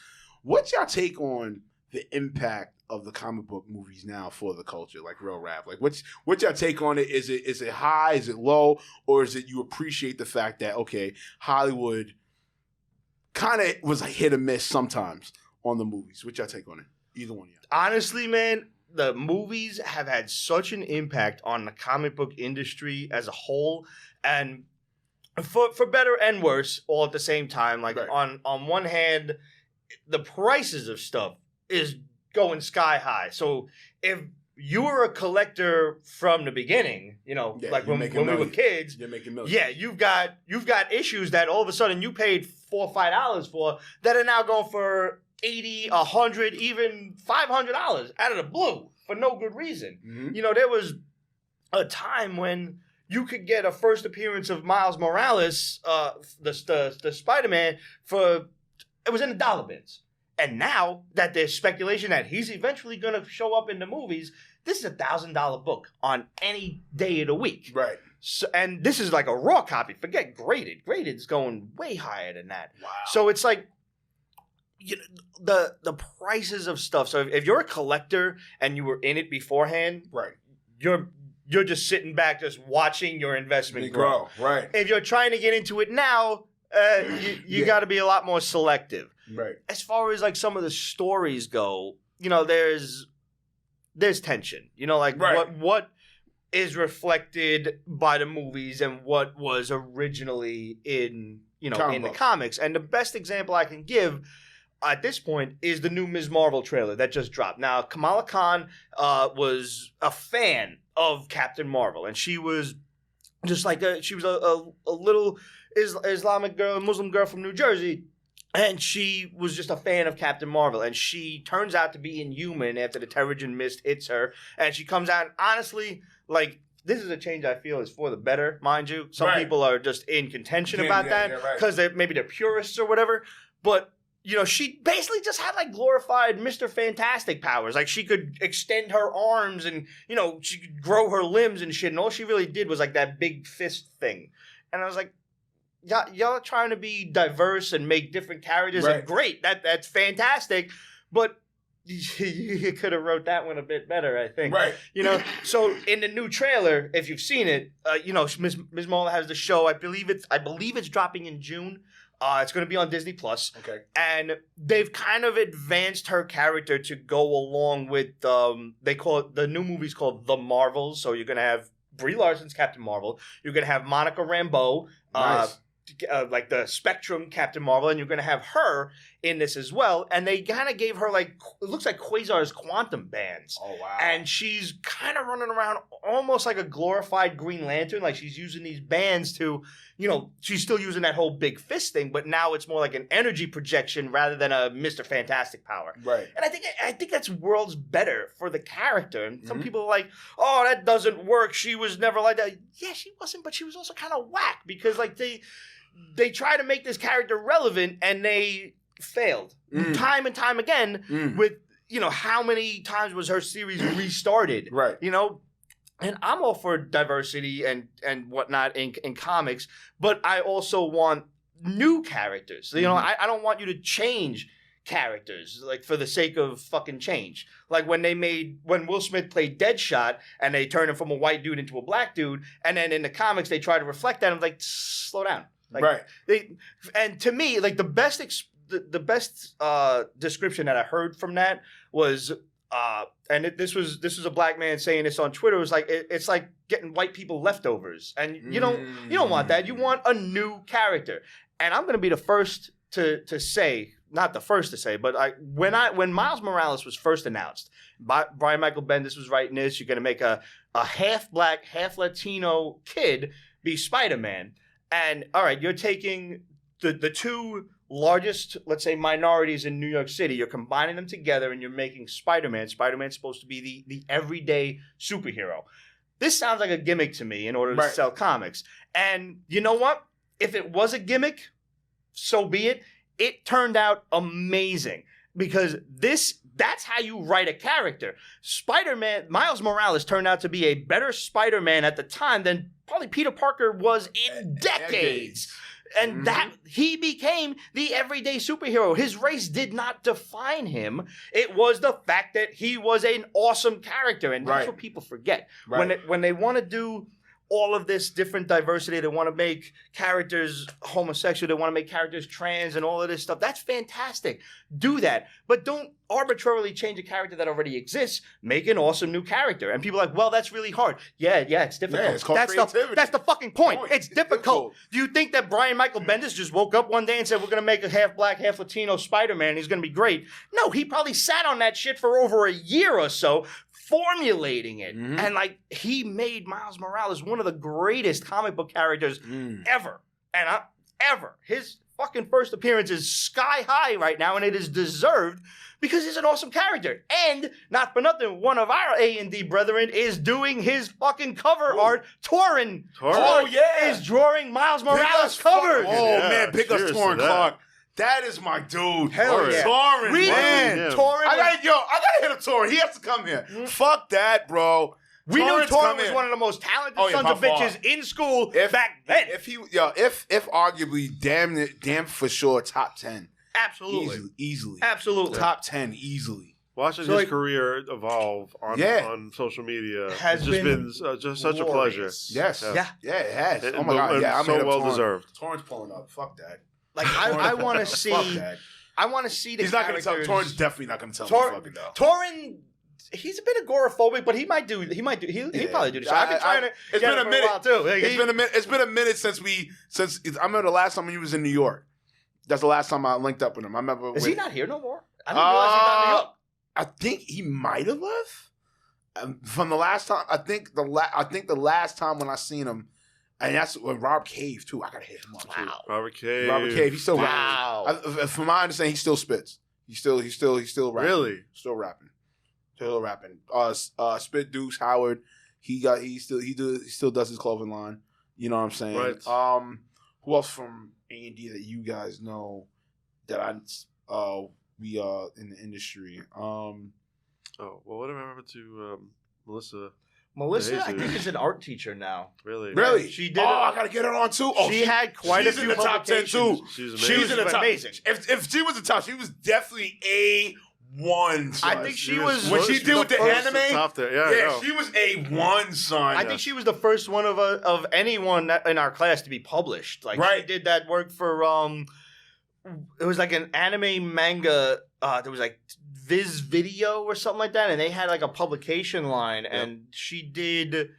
What's y'all take on the impact of the comic book movies now for the culture, like real rap? Like, what's your take on it? Is it high? Is it low? Or is it you appreciate the fact that, okay, Hollywood kind of was a hit or miss sometimes on the movies. What's your take on it? Either one of you. Honestly, man, the movies have had such an impact on the comic book industry as a whole, and for better and worse, all at the same time. Like on one hand, the prices of stuff is going sky high. So if you were a collector from the beginning, like when we were kids, you're making millions. Yeah, you've got issues that all of a sudden you paid $4 or $5 for that are now going for $80, $100, even $500 out of the blue for no good reason. Mm-hmm. There was a time when you could get a first appearance of Miles Morales, the Spider-Man, it was in the dollar bins. And now that there's speculation that he's eventually going to show up in the movies, this is a $1,000 book on any day of the week. Right. So, and this is like a raw copy. Forget graded. Graded is going way higher than that. Wow. So it's like the prices of stuff. So if you're a collector and you were in it beforehand, right, you're just sitting back, just watching your investment grow. Right. If you're trying to get into it now, you got to be a lot more selective. Right. As far as like some of the stories go, there's tension. What is reflected by the movies and what was originally in the comics. And the best example I can give at this point is the new Ms. Marvel trailer that just dropped. Now, Kamala Khan was a fan of Captain Marvel, and she was just like she was a little Islamic girl, Muslim girl from New Jersey. And she was just a fan of Captain Marvel. And she turns out to be inhuman after the Terrigen Mist hits her. And she comes out, and honestly, like, this is a change I feel is for the better, mind you. Some people are just in contention about that because maybe they're purists or whatever. But, she basically just had, like, glorified Mr. Fantastic powers. Like, she could extend her arms and, she could grow her limbs and shit. And all she really did was, like, that big fist thing. And I was like, y'all are trying to be diverse and make different characters, and great. That's fantastic, but you could have wrote that one a bit better, I think. Right. So in the new trailer, if you've seen it, Ms. Marvel has the show. I believe it's dropping in June. It's going to be on Disney Plus. Okay. And they've kind of advanced her character to go along with they call it, the new movie's called The Marvels. So you're going to have Brie Larson's Captain Marvel. You're going to have Monica Rambeau. Nice. Like the Spectrum Captain Marvel, and you're going to have her in this as well. And they kind of gave her it looks like Quasar's quantum bands. Oh, wow. And she's kind of running around almost like a glorified Green Lantern. Like she's using these bands to, she's still using that whole big fist thing, but now it's more like an energy projection rather than a Mr. Fantastic power. Right. And I think that's worlds better for the character. And some people are like, oh, that doesn't work. She was never like that. Yeah, she wasn't, but she was also kind of whack because they try to make this character relevant and they failed time and time again with, how many times was her series restarted? Right. And I'm all for diversity and whatnot in comics, but I also want new characters. I don't want you to change characters like for the sake of fucking change. Like when Will Smith played Deadshot and they turned him from a white dude into a black dude, and then in the comics they try to reflect that. I'm like, slow down. Like, and to me, like the best description that I heard from that was, this was a black man saying this on Twitter. It was like it's like getting white people leftovers, and you don't want that. You want a new character. And I'm gonna be the first to say, not the first to say, but when Miles Morales was first announced, Brian Michael Bendis was writing this. You're gonna make a half black, half Latino kid be Spider-Man. And all right, you're taking the two largest, let's say, minorities in New York City. You're combining them together, and you're making Spider-Man. Spider-Man's supposed to be the everyday superhero. This sounds like a gimmick to me in order to sell comics. And you know what? If it was a gimmick, so be it. It turned out amazing because that's how you write a character. Spider-Man, Miles Morales turned out to be a better Spider-Man at the time than probably Peter Parker was in decades. And that he became the everyday superhero. His race did not define him. It was the fact that he was an awesome character. And that's what people forget. When they want to do all of this different diversity. They want to make characters homosexual. They want to make characters trans and all of this stuff. That's fantastic. Do that. But don't arbitrarily change a character that already exists. Make an awesome new character. And people are like, well, that's really hard. Yeah, it's difficult. Yeah, it's called creativity. That's the fucking point. It's difficult. Do you think that Brian Michael Bendis just woke up one day and said, we're going to make a half black, half Latino Spider-Man. He's going to be great. No, he probably sat on that shit for over a year or so, formulating it. And like, he made Miles Morales one of the greatest comic book characters ever. And ever. His fucking first appearance is sky high right now, and it is deserved because he's an awesome character. And not for nothing, one of our A&D brethren is doing his fucking cover art. Torrin is drawing Miles Morales covers. Man, pick us Torrin Clark. That is my dude. Hell yeah. Torrin, man. Torrin. I gotta hit a Torrin. He has to come here. Fuck that, bro. We knew Torrin was one of the most talented sons of bitches in school back then. If arguably, damn for sure, top 10. Absolutely. Easily. Absolutely. Top 10, easily. Watching his career evolve on social media has just been such a pleasure. Yes. Yeah, it has. Oh my God. Yeah, I'm so well deserved. Torrin's pulling up. Fuck that. Like, I want to see. I want to see the He's not going to tell. Torrin's definitely not going to tell me fucking though. Torrin, he's a bit agoraphobic, but he might do. He'll probably do the show. I've been trying to. It's been a minute. For a while too. It's been a minute since I remember the last time when he was in New York. That's the last time I linked up with him. I remember. Is he not here no more? I didn't realize he's not in New York. I think he might have left from the last time. I think the last time when I seen him. And that's with Rob Cave, too. I got to hit him up, too. Robert Cave. He's still rapping. From my understanding, he still spits. He's still rapping. Really? Still rapping. Spit Deuce Howard. He still does his clothing line. You know what I'm saying? Right. Who else from A&D that you guys know that we are in the industry? What did I remember to Melissa? Melissa, I think, is an art teacher now. Really? She did. I gotta get her on too. She had quite a few. She's in the top 10 too. She was in the top. Amazing. If she was the top, she was definitely A1. Son. I think she was when she did with the anime. Top there. Yeah, she was A1, son. I think she was the first one of anyone in our class to be published. Like, she did that work for it was like an anime manga. There was like Viz Video or something like that, and they had like a publication line, and she did.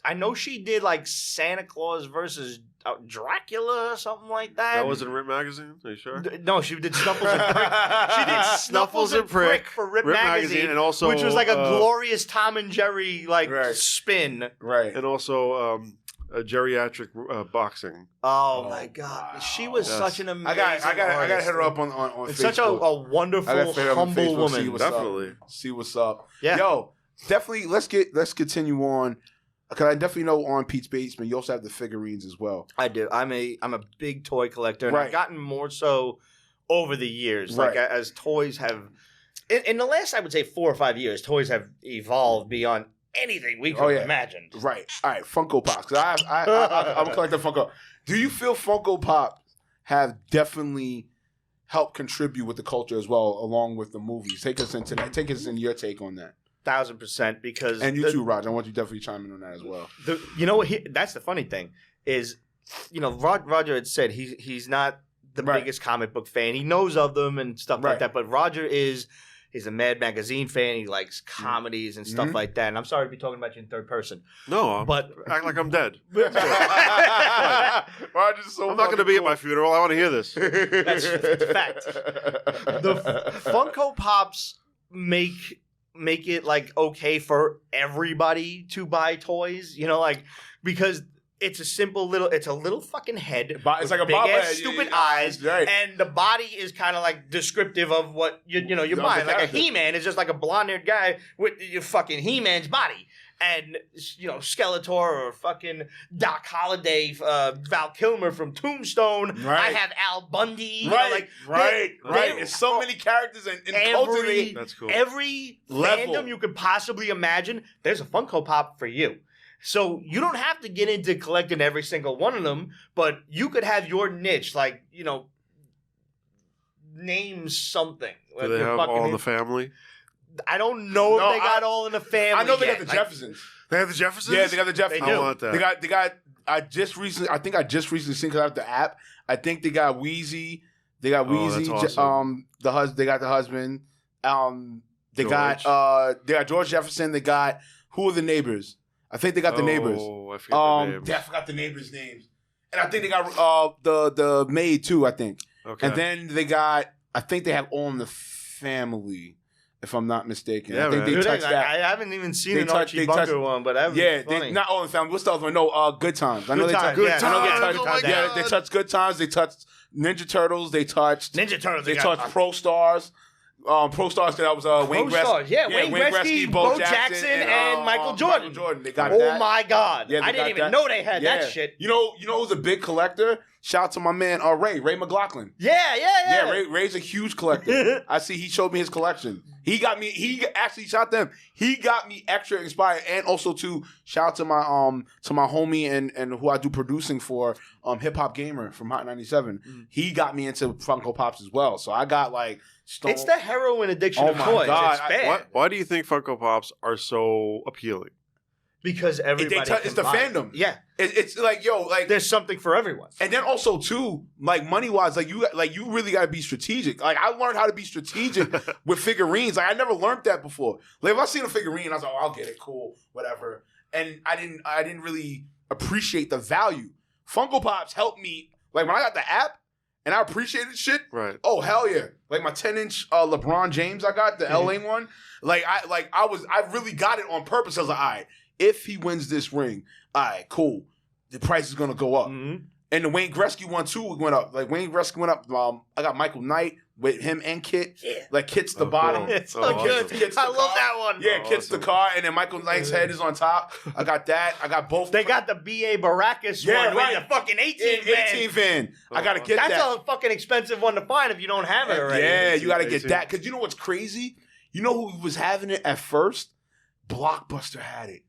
I know she did like Santa Claus versus Dracula or something like that. That was in Rip Magazine. Are you sure? No, she did Snuffles and Prick. She did Snuffles and Prick for Rip Magazine, and also which was like a glorious Tom and Jerry spin. Right, and also. Geriatric boxing. Oh my God, she was such an amazing. I got to hit her up on it's Facebook. Such a wonderful, humble woman. See what's up. Yeah. Yo, definitely. Let's continue on. Because I definitely know on Pete's Basement, you also have the figurines as well. I do. I'm a big toy collector, and I've gotten more so over the years. Like as toys have, in the last, I would say 4 or 5 years, toys have evolved beyond anything we could have imagined. Right. All right. Funko Pops. Because I'm collecting Funko. Do you feel Funko Pop have definitely helped contribute with the culture as well, along with the movies? Take us in your take on that. 1000%. Because and you too, Roger. I want you to definitely chime in on that as well. You know what? That's the funny thing is, Roger had said he's not the biggest comic book fan. He knows of them and stuff like that. But Roger is. He's a Mad Magazine fan. He likes comedies and stuff like that. And I'm sorry to be talking about you in third person. No, but act like I'm dead. I'm not going to be at my funeral. I want to hear this. That's a fact. The Funko Pops make it like okay for everybody to buy toys. Because it's a little fucking head. It's like a big big ass stupid eyes, and the body is kind of like descriptive of what you're buying. Like a He-Man is just like a blonde-haired guy with your fucking He-Man's body, and Skeletor or fucking Doc Holliday, Val Kilmer from Tombstone. I have Al Bundy. Right. There's so many characters in every. That's cool. Every fandom you could possibly imagine, there's a Funko Pop for you. So you don't have to get into collecting every single one of them, but you could have your niche, like, name something. Do they have All in the Family? I don't know if they got all in the family. I know they got yet. the Jeffersons. They have the Jeffersons? Yeah, they got the Jeffersons. They do. I want that. They got. I think I just recently seen because I have the app. I think they got Wheezy. They got Wheezy. That's awesome. They got the husband. They George. got George Jefferson. They got who are the neighbors? I think they got the neighbors. Oh, I forgot the names. Yeah, I forgot the neighbors' names. And I think they got the maid too. I think. Okay. And then they got. I think they have All in the Family, if I'm not mistaken. Yeah, I think man. they touched that. I haven't even seen They an touch- Archie they Bunker touch- one, but that would Yeah, be funny. they not All in the Family. What's the other one? No, Good Times. I know Good they Times, touched. Good I know they Times. touched. Oh my Yeah, God. they touched Good Times. They touched Ninja Turtles. They touched. Ninja Turtles. They touched Pro Stars. Pro Stars. That was Wayne Gretzky. Stars. Yeah, Wayne Gretzky, Bo Jackson, and Michael Jordan. They got Oh that. my God! Yeah, they I didn't got even that. know they had Yeah. that shit. You know who's a big collector? Shout out to my man Ray McLaughlin. Yeah. May's a huge collector. I see he showed me his collection. He actually shout out to him. He got me extra inspired, and also to shout out to my homie and who I do producing for, Hip Hop Gamer from Hot 97. He got me into Funko Pops as well. So I got like It's the heroin addiction Oh of my toys. God. It's bad Why do you think Funko Pops are so appealing? because everybody. it's the can buy it. fandom. Yeah, It's like there's something for everyone. and then also too, like money wise, you really gotta be strategic. Like I learned how to be strategic with figurines. Like I never learned that before. Like if I seen a figurine, I was like, oh, I'll get it, cool, whatever. And I didn't really appreciate the value. Funko Pops helped me. Like when I got the app and I appreciated shit. Right. Oh hell yeah! Like my 10-inch LeBron James, I got the LA one. I really got it on purpose. I was like, all right, if he wins this ring, all right, cool. The price is gonna go up. Mm-hmm. And the Wayne Gretzky one too went up. Like Wayne Gretzky went up. I got Michael Knight with him and Kit. Yeah. Like Kit's the Oh, bottom. cool. It's so Oh, good. awesome. Kit's the I love car. that one. Yeah, Oh, Kit's the awesome. car, and then Michael Knight's head is on top. I got that. I got both. They got the B.A. Baracus Yeah, one right. with the fucking 18 in van. 18 van. I gotta get That's that. a fucking expensive one to find if you don't have it already. Yeah, you gotta get 18. that. Because you know what's crazy? You know who was having it at first? Blockbuster had it.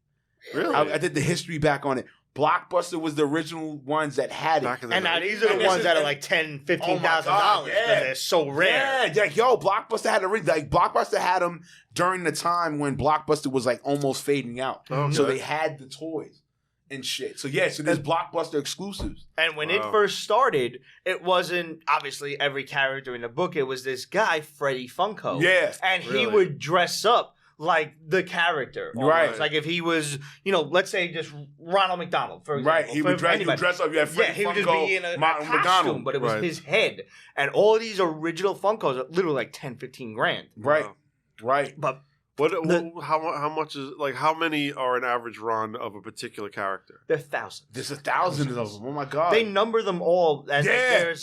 Really? I did the history back on it. Blockbuster was the original ones that had it. Back in the And now day. these are And the this ones is- that are like $10,000, $15,000 God, because yeah. they're so rare. Yeah, like yo, Blockbuster had Blockbuster had them during the time when Blockbuster was like almost fading out. Okay. So they had the toys and shit. So yeah, so there's Blockbuster exclusives. And when Wow. it first started, it wasn't obviously every character in the book. It was this guy, Freddie Funko. Yeah. And he Really? would dress up like the character. almost. Right. Like if he was, let's say just Ronald McDonald, for example. Right. He would dress up. You had Yeah, Freddie he would just Funko, be in a Martin costume, McDonald. but it was Right. his head. And all these original Funkos are literally like 10, 15 grand. Right. Wow. Right. But How much is how many are an average run of a particular character? they're thousands. There's 1,000 of them. Oh my god. They number them all. And Yeah.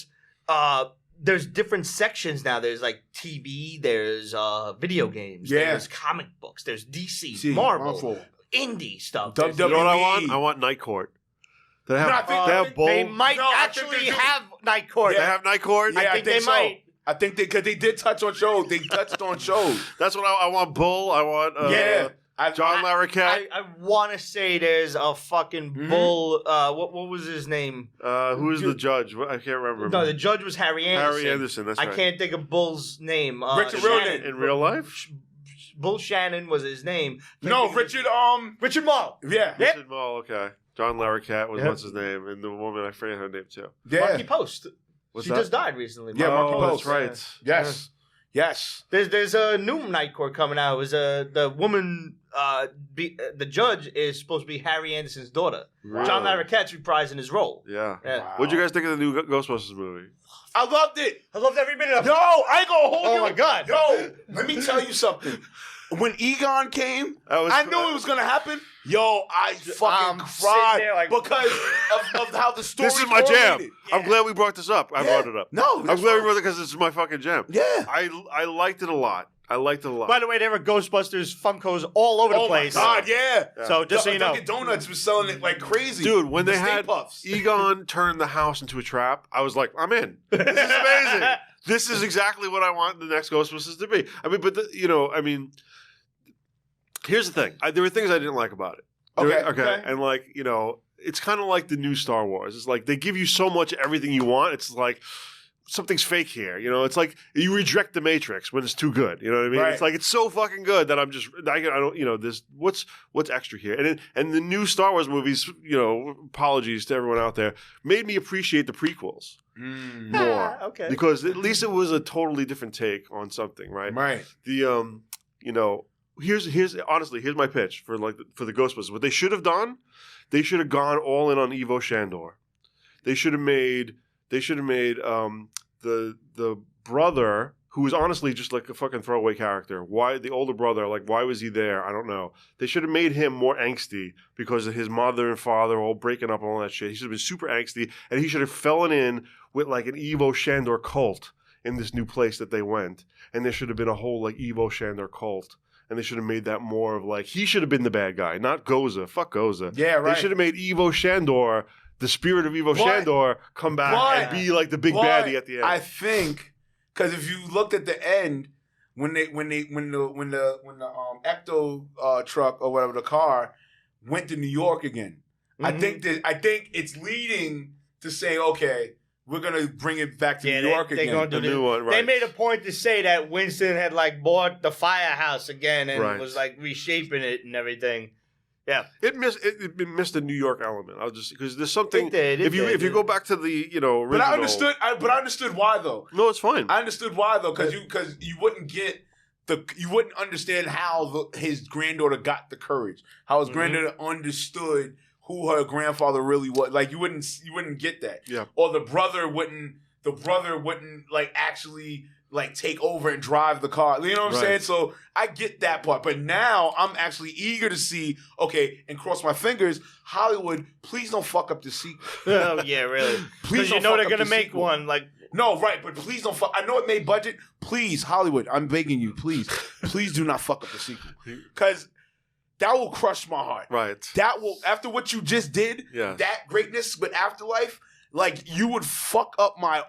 there's different sections now. There's like TV, there's video games, Yeah. there's comic books, there's DC, See, Marvel, indie stuff. WWE. You know what I want? I want Night Court. They have, No, I think- they I have think Bull. They might No, I think actually they do. have Night Court. They have Night Court. Yeah, I think they so. might. I think because they did touch on shows. They touched on shows. That's what I want. Bull. I want. Yeah. John Larroquette. I want to say there's a fucking Mhm. bull. What was his name? Who is the judge? I can't remember. No, the judge was Harry Anderson. Harry Anderson. That's I right. can't think of Bull's name. Richard Shannon. Riordan. In real life. Bull Shannon was his name. No, Richard. Richard Mall. Yeah. Yep. Richard Mall, okay. John Larroquette was Yep. what's his name, and the woman I forget her name too. Yeah. Marky Post. What's She that? just died recently. Yeah, Marky oh, Post. that's right. Yes. Yes. There's a new Night Court coming out. It was the woman. The judge is supposed to be Harry Anderson's daughter. Really? John Larroquette's reprising his role. Yeah. Yeah. Wow. What'd you guys think of the new Ghostbusters movie? I loved it. I loved every minute of it. Yo, I ain't gonna hold Oh you. my God. Yo, let me tell you something. When Egon came, That was I knew it was gonna happen. Yo, I fucking I'm sitting cried there like- because of how the story. This is my jam. correlated. I'm glad we brought this up. I brought it up. No, I'm that's glad we fine. brought it because this is my fucking jam. Yeah. I liked it a lot. By the way, there were Ghostbusters Funkos all over the Oh place. my god, yeah. So just so you know, Dunkin' Donuts was selling it like crazy, Dude, when they The Stay had Puffs. Egon turn the house into a trap, I was like, I'm in. This is amazing. This is exactly what I want the next Ghostbusters to be. I mean, but here's the thing. There were things I didn't like about it. Okay. And it's kind of like the new Star Wars. It's like they give you so much everything you want. It's like, something's fake here. You know, it's like you reject the Matrix when it's too good. You know what I mean? Right. It's like it's so fucking good that I don't. You know, this what's extra here? And the new Star Wars movies. You know, apologies to everyone out there, made me appreciate the prequels more. Okay. Because at least it was a totally different take on something, right? Right. The you know, here's honestly here's my pitch for the Ghostbusters. What they should have done, they should have gone all in on Evo Shandor. They should have made the brother, who was honestly just like a fucking throwaway character. Why the older brother? Like, why was he there? I don't know. They should have made him more angsty because of his mother and father all breaking up and all that shit. He should have been super angsty, and he should have fallen in with like an Evo Shandor cult in this new place that they went. And there should have been a whole like Evo Shandor cult. And they should have made that more of like, he should have been the bad guy, not Goza. Fuck Goza. Yeah, right. They should have made Evo Shandor, the spirit of Evo Shandor, come back and be like the big baddie at the end. I think, because if you looked at the end, when the Ecto truck or whatever, the car went to New York again, I think it's leading to saying, okay, we're gonna bring it back to New York again. Gonna do the new one, right. They made a point to say that Winston had like bought the firehouse again and was like reshaping it and everything. Yeah, it missed the New York element. I'll just because there's something. If you go back to the original, but I understood why though. No, it's fine. I understood why though, because you wouldn't understand how his granddaughter got the courage, how his granddaughter understood who her grandfather really was. Like you wouldn't get that. Yeah. Or the brother wouldn't like actually like take over and drive the car. You know what I'm saying? So I get that part. But now I'm actually eager to see, okay, and cross my fingers, Hollywood, please don't fuck up the sequel. Oh yeah, really. Please don't they're gonna make one like no, right, but please don't fuck. I know it made budget. Please, Hollywood, I'm begging you, please do not fuck up the sequel. Because that will crush my heart. Right. That will, after what you just did, that greatness with Afterlife, like you would fuck up my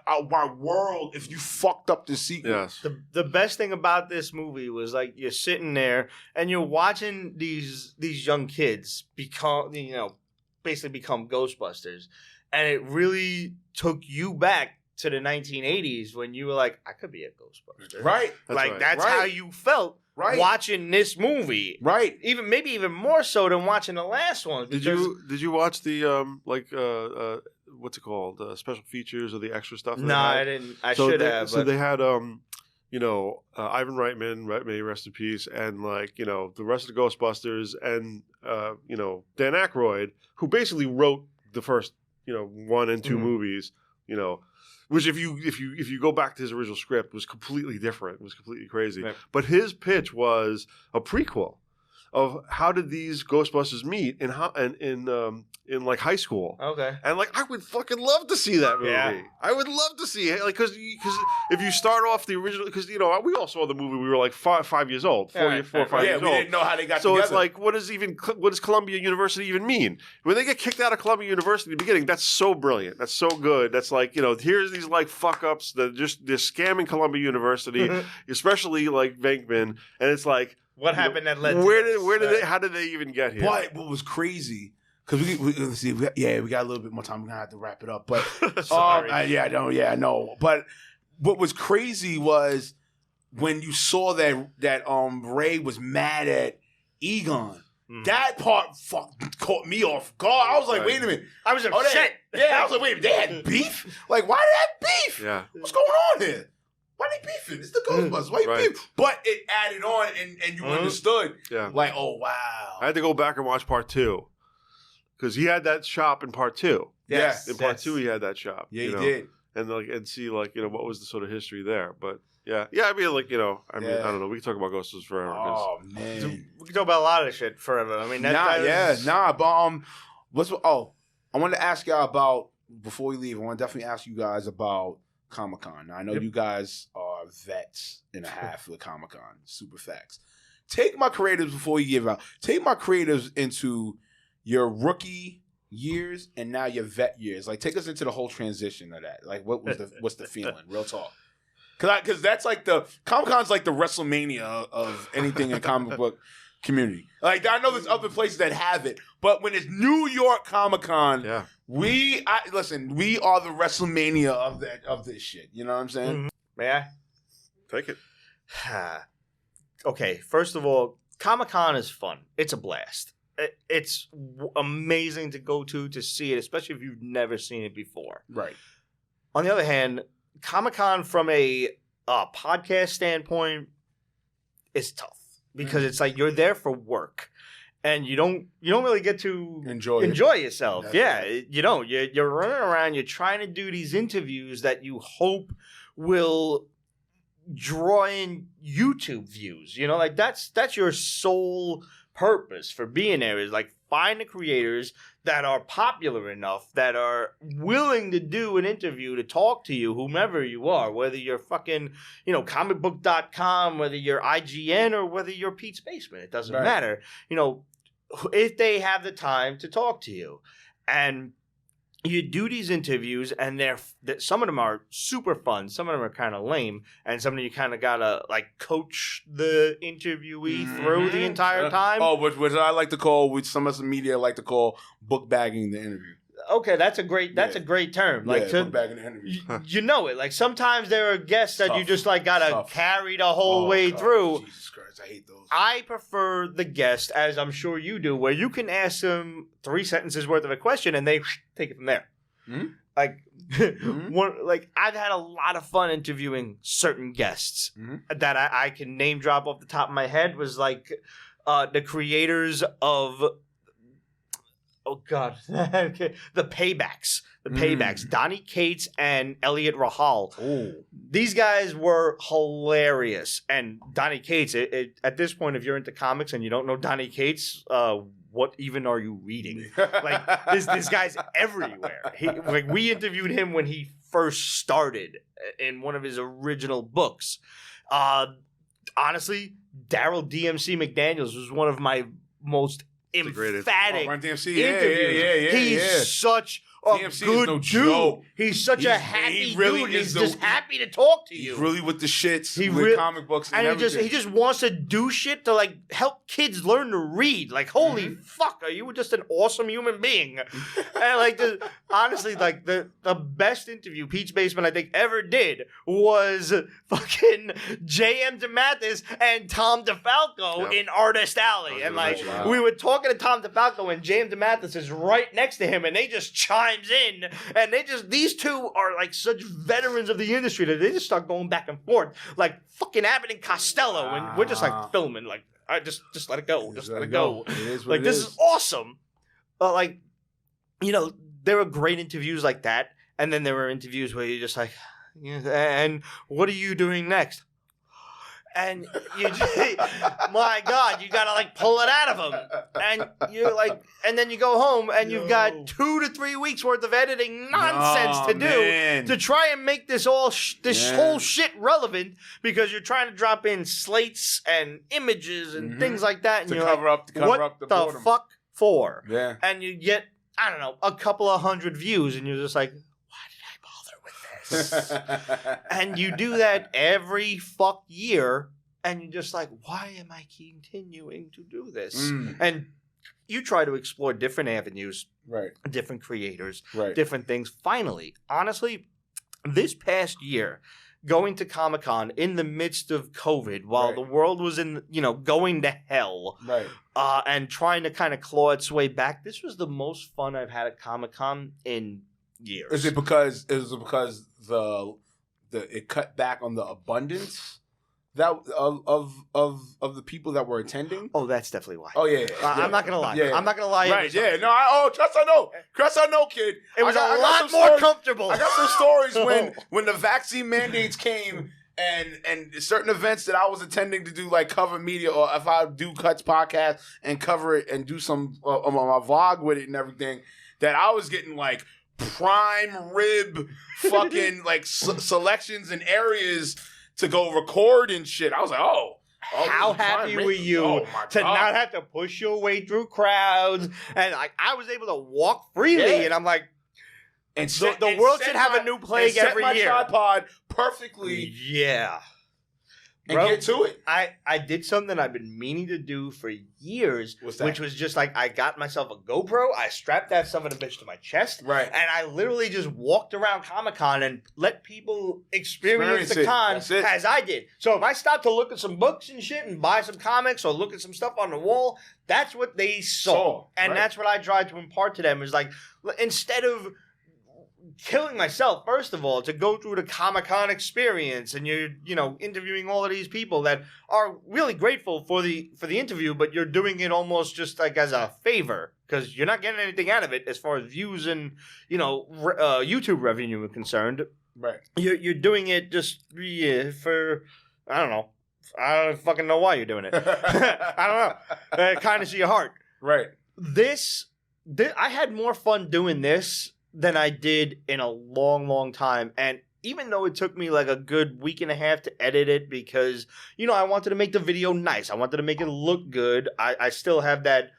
world if you fucked up the sequel. Yes. The best thing about this movie was like you're sitting there and you're watching these young kids basically become Ghostbusters, and it really took you back to the 1980s when you were like, I could be a Ghostbuster. Right. That's how you felt watching this movie. Right. Maybe even more so than watching the last one. Did you watch the what's it called? Special features or the extra stuff? No, I didn't. I should have. So they had Ivan Reitman, may he rest in peace, and the rest of the Ghostbusters, and Dan Aykroyd, who basically wrote the first 1 and 2 movies, which if you go back to his original script was completely different. It was completely crazy. Right. But his pitch was a prequel of how did these Ghostbusters meet in high school. Okay. And I would fucking love to see that movie. Yeah. I would love to see it because if you start off the original, because we all saw the movie, we were like 5 years old, 4 or 5 years old. Yeah, we didn't know how they got together. So it's like, what does Columbia University even mean? When they get kicked out of Columbia University in the beginning, that's so brilliant. That's so good. That's here's these fuck ups that they're scamming Columbia University, especially Venkman, and it's like, what happened that led to how did they even get here? But what was crazy, because we got a little bit more time. We're going to have to wrap it up. But sorry. I know. But what was crazy was when you saw that Ray was mad at Egon. That part caught me off guard. I was like, wait a minute. I was upset. I was like, wait, they had beef? Like, why did they have beef? Yeah. What's going on here? Why they beefing? It's the Ghostbusters. Why you beefing? But it added on, and you understood. Yeah. Like, oh, wow. I had to go back and watch part 2. Because he had that shop in part 2. Yes. In part 2, he had that shop. Yeah, he did. And see, what was the sort of history there. But, yeah. Yeah, I mean, I don't know. We can talk about Ghostbusters forever. Oh, man. We can talk about a lot of shit forever. I mean, but, I wanted to ask y'all about, before we leave, I want to definitely ask you guys about ComicCon. Now, I know you guys are vets and a half for the ComicCon. Super facts. Take my creatives before you give out. Take my creatives into your rookie years and now your vet years. Take us into the whole transition of that. What's the feeling? Real talk. Because that's the ComicCon's like the WrestleMania of anything in comic book community. Like, I know there's other places that have it, but when it's New York Comic-Con, we are the WrestleMania of this shit. You know what I'm saying? Mm-hmm. May I? Take it. Okay, first of all, Comic-Con is fun. It's a blast. It's amazing to go to see it, especially if you've never seen it before. Right. On the other hand, Comic-Con from a podcast standpoint is tough because it's like you're there for work. And you don't really get to enjoy yourself. You know, you're running around, you're trying to do these interviews that you hope will draw in YouTube views. You know, like that's your sole purpose for being there, is like find the creators that are popular enough, that are willing to do an interview, to talk to you, whomever you are, whether you're fucking, comicbook.com, whether you're IGN, or whether you're Pete's Basement. It doesn't matter. You know, if they have the time to talk to you. And you do these interviews, and some of them are super fun, some of them are kind of lame, and some of them you kind of gotta like coach the interviewee through the entire time. Oh, which I like to call, which some of the media like to call, book bagging the interview. Okay, that's a great term. Like book bagging the interview. You know it. Like sometimes there are guests that you just like gotta carry the whole way through. Jesus Christ, I hate those. I prefer the guest, as I'm sure you do, where you can ask them 3 sentences worth of a question and they take it from there. Mm-hmm. Like, I've had a lot of fun interviewing certain guests that I can name drop off the top of my head. Was like the creators of, oh God, the Paybacks. The Paybacks, Donnie Cates and Elliot Rahal. Ooh. These guys were hilarious. And Donnie Cates, at this point, if you're into comics and you don't know Donnie Cates, what even are you reading? Like, this guy's everywhere. We interviewed him when he first started in one of his original books. Honestly, Daryl DMC McDaniels was one of my most emphatic interviews. Yeah. He's such a DMC good is no dude. joke. He's such a happy dude. He's just happy to talk to you. He's really with the shits, with comic books and everything. He just wants to do shit to like help kids learn to read. Like, holy fuck, are you just an awesome human being? And like, honestly, like the best interview Pete's Basement I think ever did was fucking J.M. DeMathis and Tom DeFalco in Artist Alley. And like, we were talking to Tom DeFalco and J.M. DeMathis is right next to him, and they just chimes in, and these two are like such veterans of the industry that they just start going back and forth like fucking Abbott and Costello, and we're just like filming, like, all right, just let it go, just let it go. It is like, this is awesome. Like, there were great interviews like that, and then there were interviews where you're just like, and what are you doing next? And you just, my God, you gotta like pull it out of them, and you're like, and then you go home and you've got 2 to 3 weeks worth of editing nonsense to do to try and make this whole shit relevant, because you're trying to drop in slates and images and things like that, and to you're cover like, up the what the boredom. fuck for? Yeah, and you get, I don't know, a couple of 100 views, and you're just like, and you do that every fuck year, and you're just like, why am I continuing to do this? And you try to explore different avenues, different creators, different things. Finally, honestly, this past year, going to Comic-Con in the midst of COVID, while the world was in, going to hell, and trying to kind of claw its way back, this was the most fun I've had at Comic-Con in years. Is it because it cut back on the abundance that of the people that were attending? Oh, that's definitely why. Oh yeah. I'm not gonna lie. I'm not gonna lie. Right? Yeah. No. Trust I know, kid. It was a lot more comfortable. I got some stories when the vaccine mandates came. And certain events that I was attending to do, like cover media, or if I do Cuts podcast and cover it and do some on my vlog with it and everything, that I was getting like prime rib fucking like selections and areas to go record and shit. I was like, how happy were you to not have to push your way through crowds, and like I was able to walk freely, and I'm like, and the world should have a new plague every year. Set my tripod perfectly. Yeah. And Bro, get to it. I did something I've been meaning to do for years, which was just like I got myself a GoPro, I strapped that son of a bitch to my chest, right, and I literally just walked around Comic-Con and let people experience the con as I did. So if I stopped to look at some books and shit and buy some comics or look at some stuff on the wall, that's what they saw. And that's what I tried to impart to them is like, instead of killing myself, first of all, to go through the Comic-Con experience, and you're, interviewing all of these people that are really grateful for the interview, but you're doing it almost just like as a favor because you're not getting anything out of it as far as views and YouTube revenue are concerned. Right. You're doing it just for, I don't know. I don't fucking know why you're doing it. I don't know. Kindness of your heart. Right. This I had more fun doing this than I did in a long, long time. And even though it took me like a good week and a half to edit it because, I wanted to make the video nice. I wanted to make it look good. I still have that,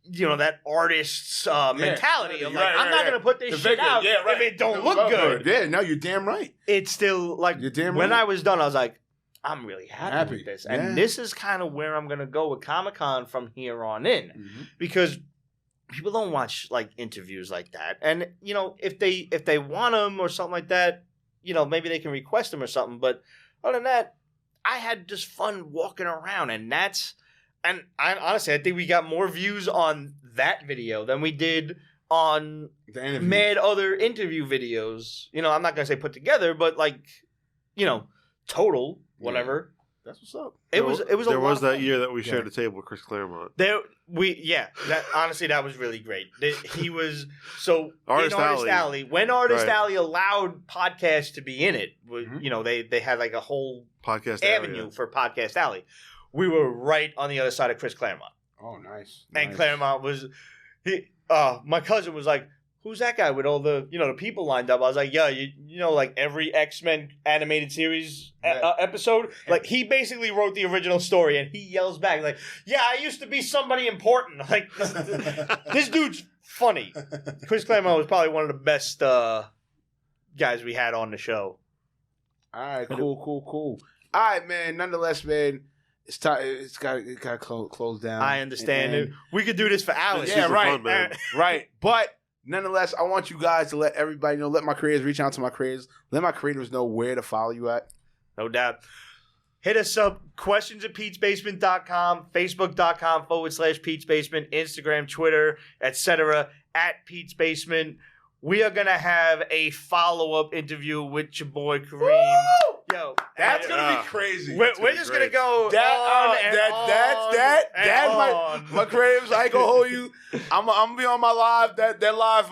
that artist's mentality of like, I'm not going to put this shit out if it don't look good. Yeah, no, you're damn right. It's still like, you're damn when right. I was done, I was like, I'm really happy with this. And this is kind of where I'm going to go with Comic-Con from here on in. Mm-hmm. Because people don't watch like interviews like that, and if they want them or something like that, maybe they can request them or something. But other than that, I had just fun walking around, and I honestly, I think we got more views on that video than we did on mad other interview videos. I'm not gonna say put together, but like, total whatever. That's what's up. It was. There was that year that we shared a table with Chris Claremont. Honestly, that was really great. He was Artist Alley. When Artist Alley allowed podcasts to be in it, they had like a whole podcast avenue for Podcast Alley. We were right on the other side of Chris Claremont. Oh, nice. And Claremont was my cousin was like, who's that guy with all the, the people lined up? I was like, yeah, like every X-Men animated series episode, like he basically wrote the original story, and he yells back like, yeah, I used to be somebody important. Like, this dude's funny. Chris Claremont was probably one of the best guys we had on the show. All right, cool. All right, man. Nonetheless, man, it's time. It's got to close down. I understand it. We could do this for hours. Yeah, right, fun, man. Right, but. Nonetheless, I want you guys to let everybody know, let my creators reach out to my creators, let my creators know where to follow you at. No doubt. Hit us up, questions@PetesBasement.com, Facebook.com/PetesBasement, Instagram, Twitter, etc. @PetesBasement. We are going to have a follow-up interview with your boy Kareem. Woo! Yo, that's going to be crazy. We're just going to go on. My creatives, I ain't going to hold you. I'm going to be on my live. That live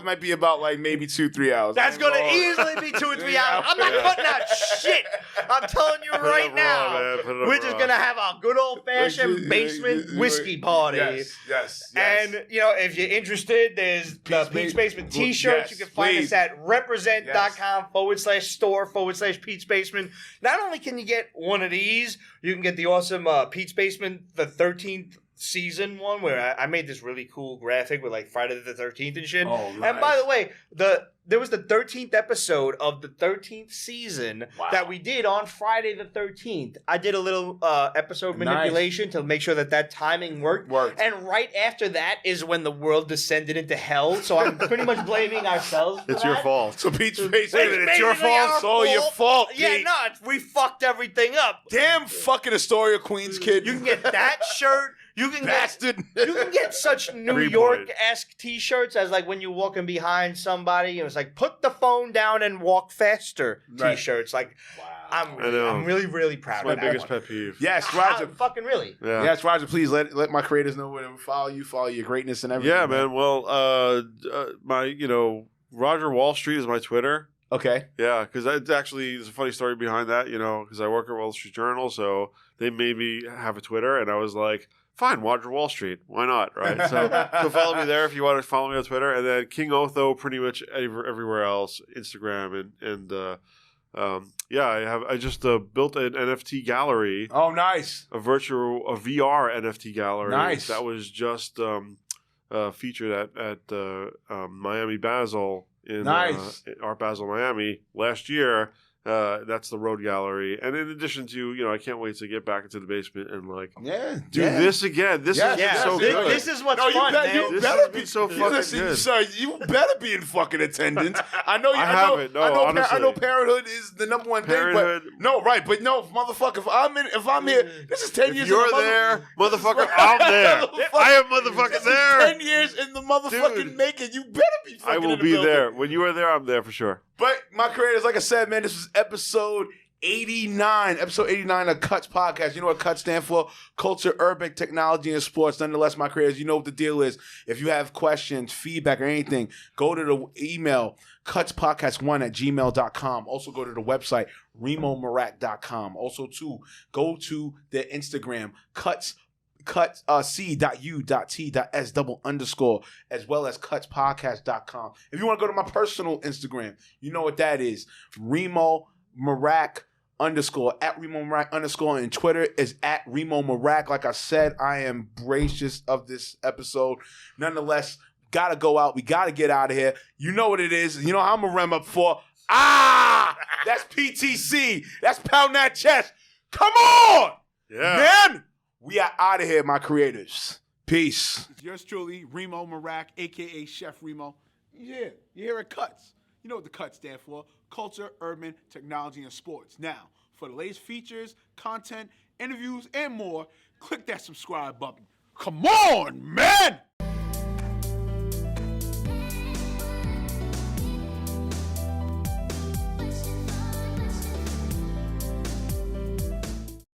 might be about like maybe 2-3 hours. That's going to easily be 2 or 3 hours. I'm not putting out shit. I'm telling you right now. We're just going to have a good old-fashioned basement whiskey party. Yes. And, if you're interested, there's the Pete's Basement t-shirts. You can find us at represent.com/store/Pete's Basement. Not only can you get one of these, you can get the awesome Pete's Basement, the 13th season one, where I made this really cool graphic with like Friday the 13th and shit. Oh, nice. And by the way, there was the 13th episode of the 13th season that we did on Friday the 13th. I did a little episode manipulation to make sure that timing worked. And right after that is when the world descended into hell. So I'm pretty much blaming ourselves for It's your fault. So Pete's Basement, it's your fault. It's all your fault, Pete. Yeah, no, we fucked everything up. Damn fucking Astoria Queens kid. You can get that shirt. You can get such New York-esque t-shirts as like when you're walking behind somebody and it's like, put the phone down and walk faster t-shirts. Like, I'm really, really proud of that. My biggest pet peeve. Yes, Roger. Fucking really. Yeah. Yes, Roger, please let my creators know where to follow your greatness and everything. Yeah, man. Well, my, Roger Wall Street is my Twitter. Okay. Yeah, because there's a funny story behind that, because I work at Wall Street Journal, so they made me have a Twitter, and I was like, fine, Roger Wall Street. Why not, right? So follow me there if you want to follow me on Twitter. And then King Otho pretty much everywhere else, Instagram. And I just built an NFT gallery. Oh, nice. A VR NFT gallery. Nice. That was just featured at Miami Basel in Art Basel Miami last year. That's the Road Gallery. And in addition to, I can't wait to get back into the basement and do Yeah. this again. This is so good. This is what's fun, man. You This better has be been so fucking good. Sir, you better be in fucking attendance. I know you. I haven't. No, honestly. I know Parenthood is the number one Parenthood. thing. But no, right? But no, motherfucker. If I'm here, this is 10 If years. you're there, motherfucker, I'm there. I am motherfucking This is there. 10 years in the motherfucking Dude. making. You better be. Fucking I will in the be building. there. When you are there, I'm there for sure. But my creators, like I said, man, this was episode 89. Episode 89 of CUTS Podcast. You know what CUTS stand for? Culture, Urban, Technology, and Sports. Nonetheless, my creators, you know what the deal is. If you have questions, feedback, or anything, go to the email, cutspodcast1@gmail.com. Also, go to the website, remomarak.com. Also, too, go to the Instagram, C.U.T.S, as well as cutspodcast.com. If you want to go to my personal Instagram, you know what that is. Remo Marak _, at Remo Marak _ and Twitter is at Remo Marak. Like I said, I am gracious of this episode. Nonetheless, gotta go out. We gotta get out of here. You know what it is. You know how I'm gonna rem up for. That's PTC. That's pound that chest. Come on, man. We are out of here, my creators. Peace. It's yours truly, Remo Marak, a.k.a. Chef Remo. Yeah, you hear it, CUTS. You know what the CUTS stand for. Culture, Urban, Technology, and Sports. Now, for the latest features, content, interviews, and more, click that subscribe button. Come on, man!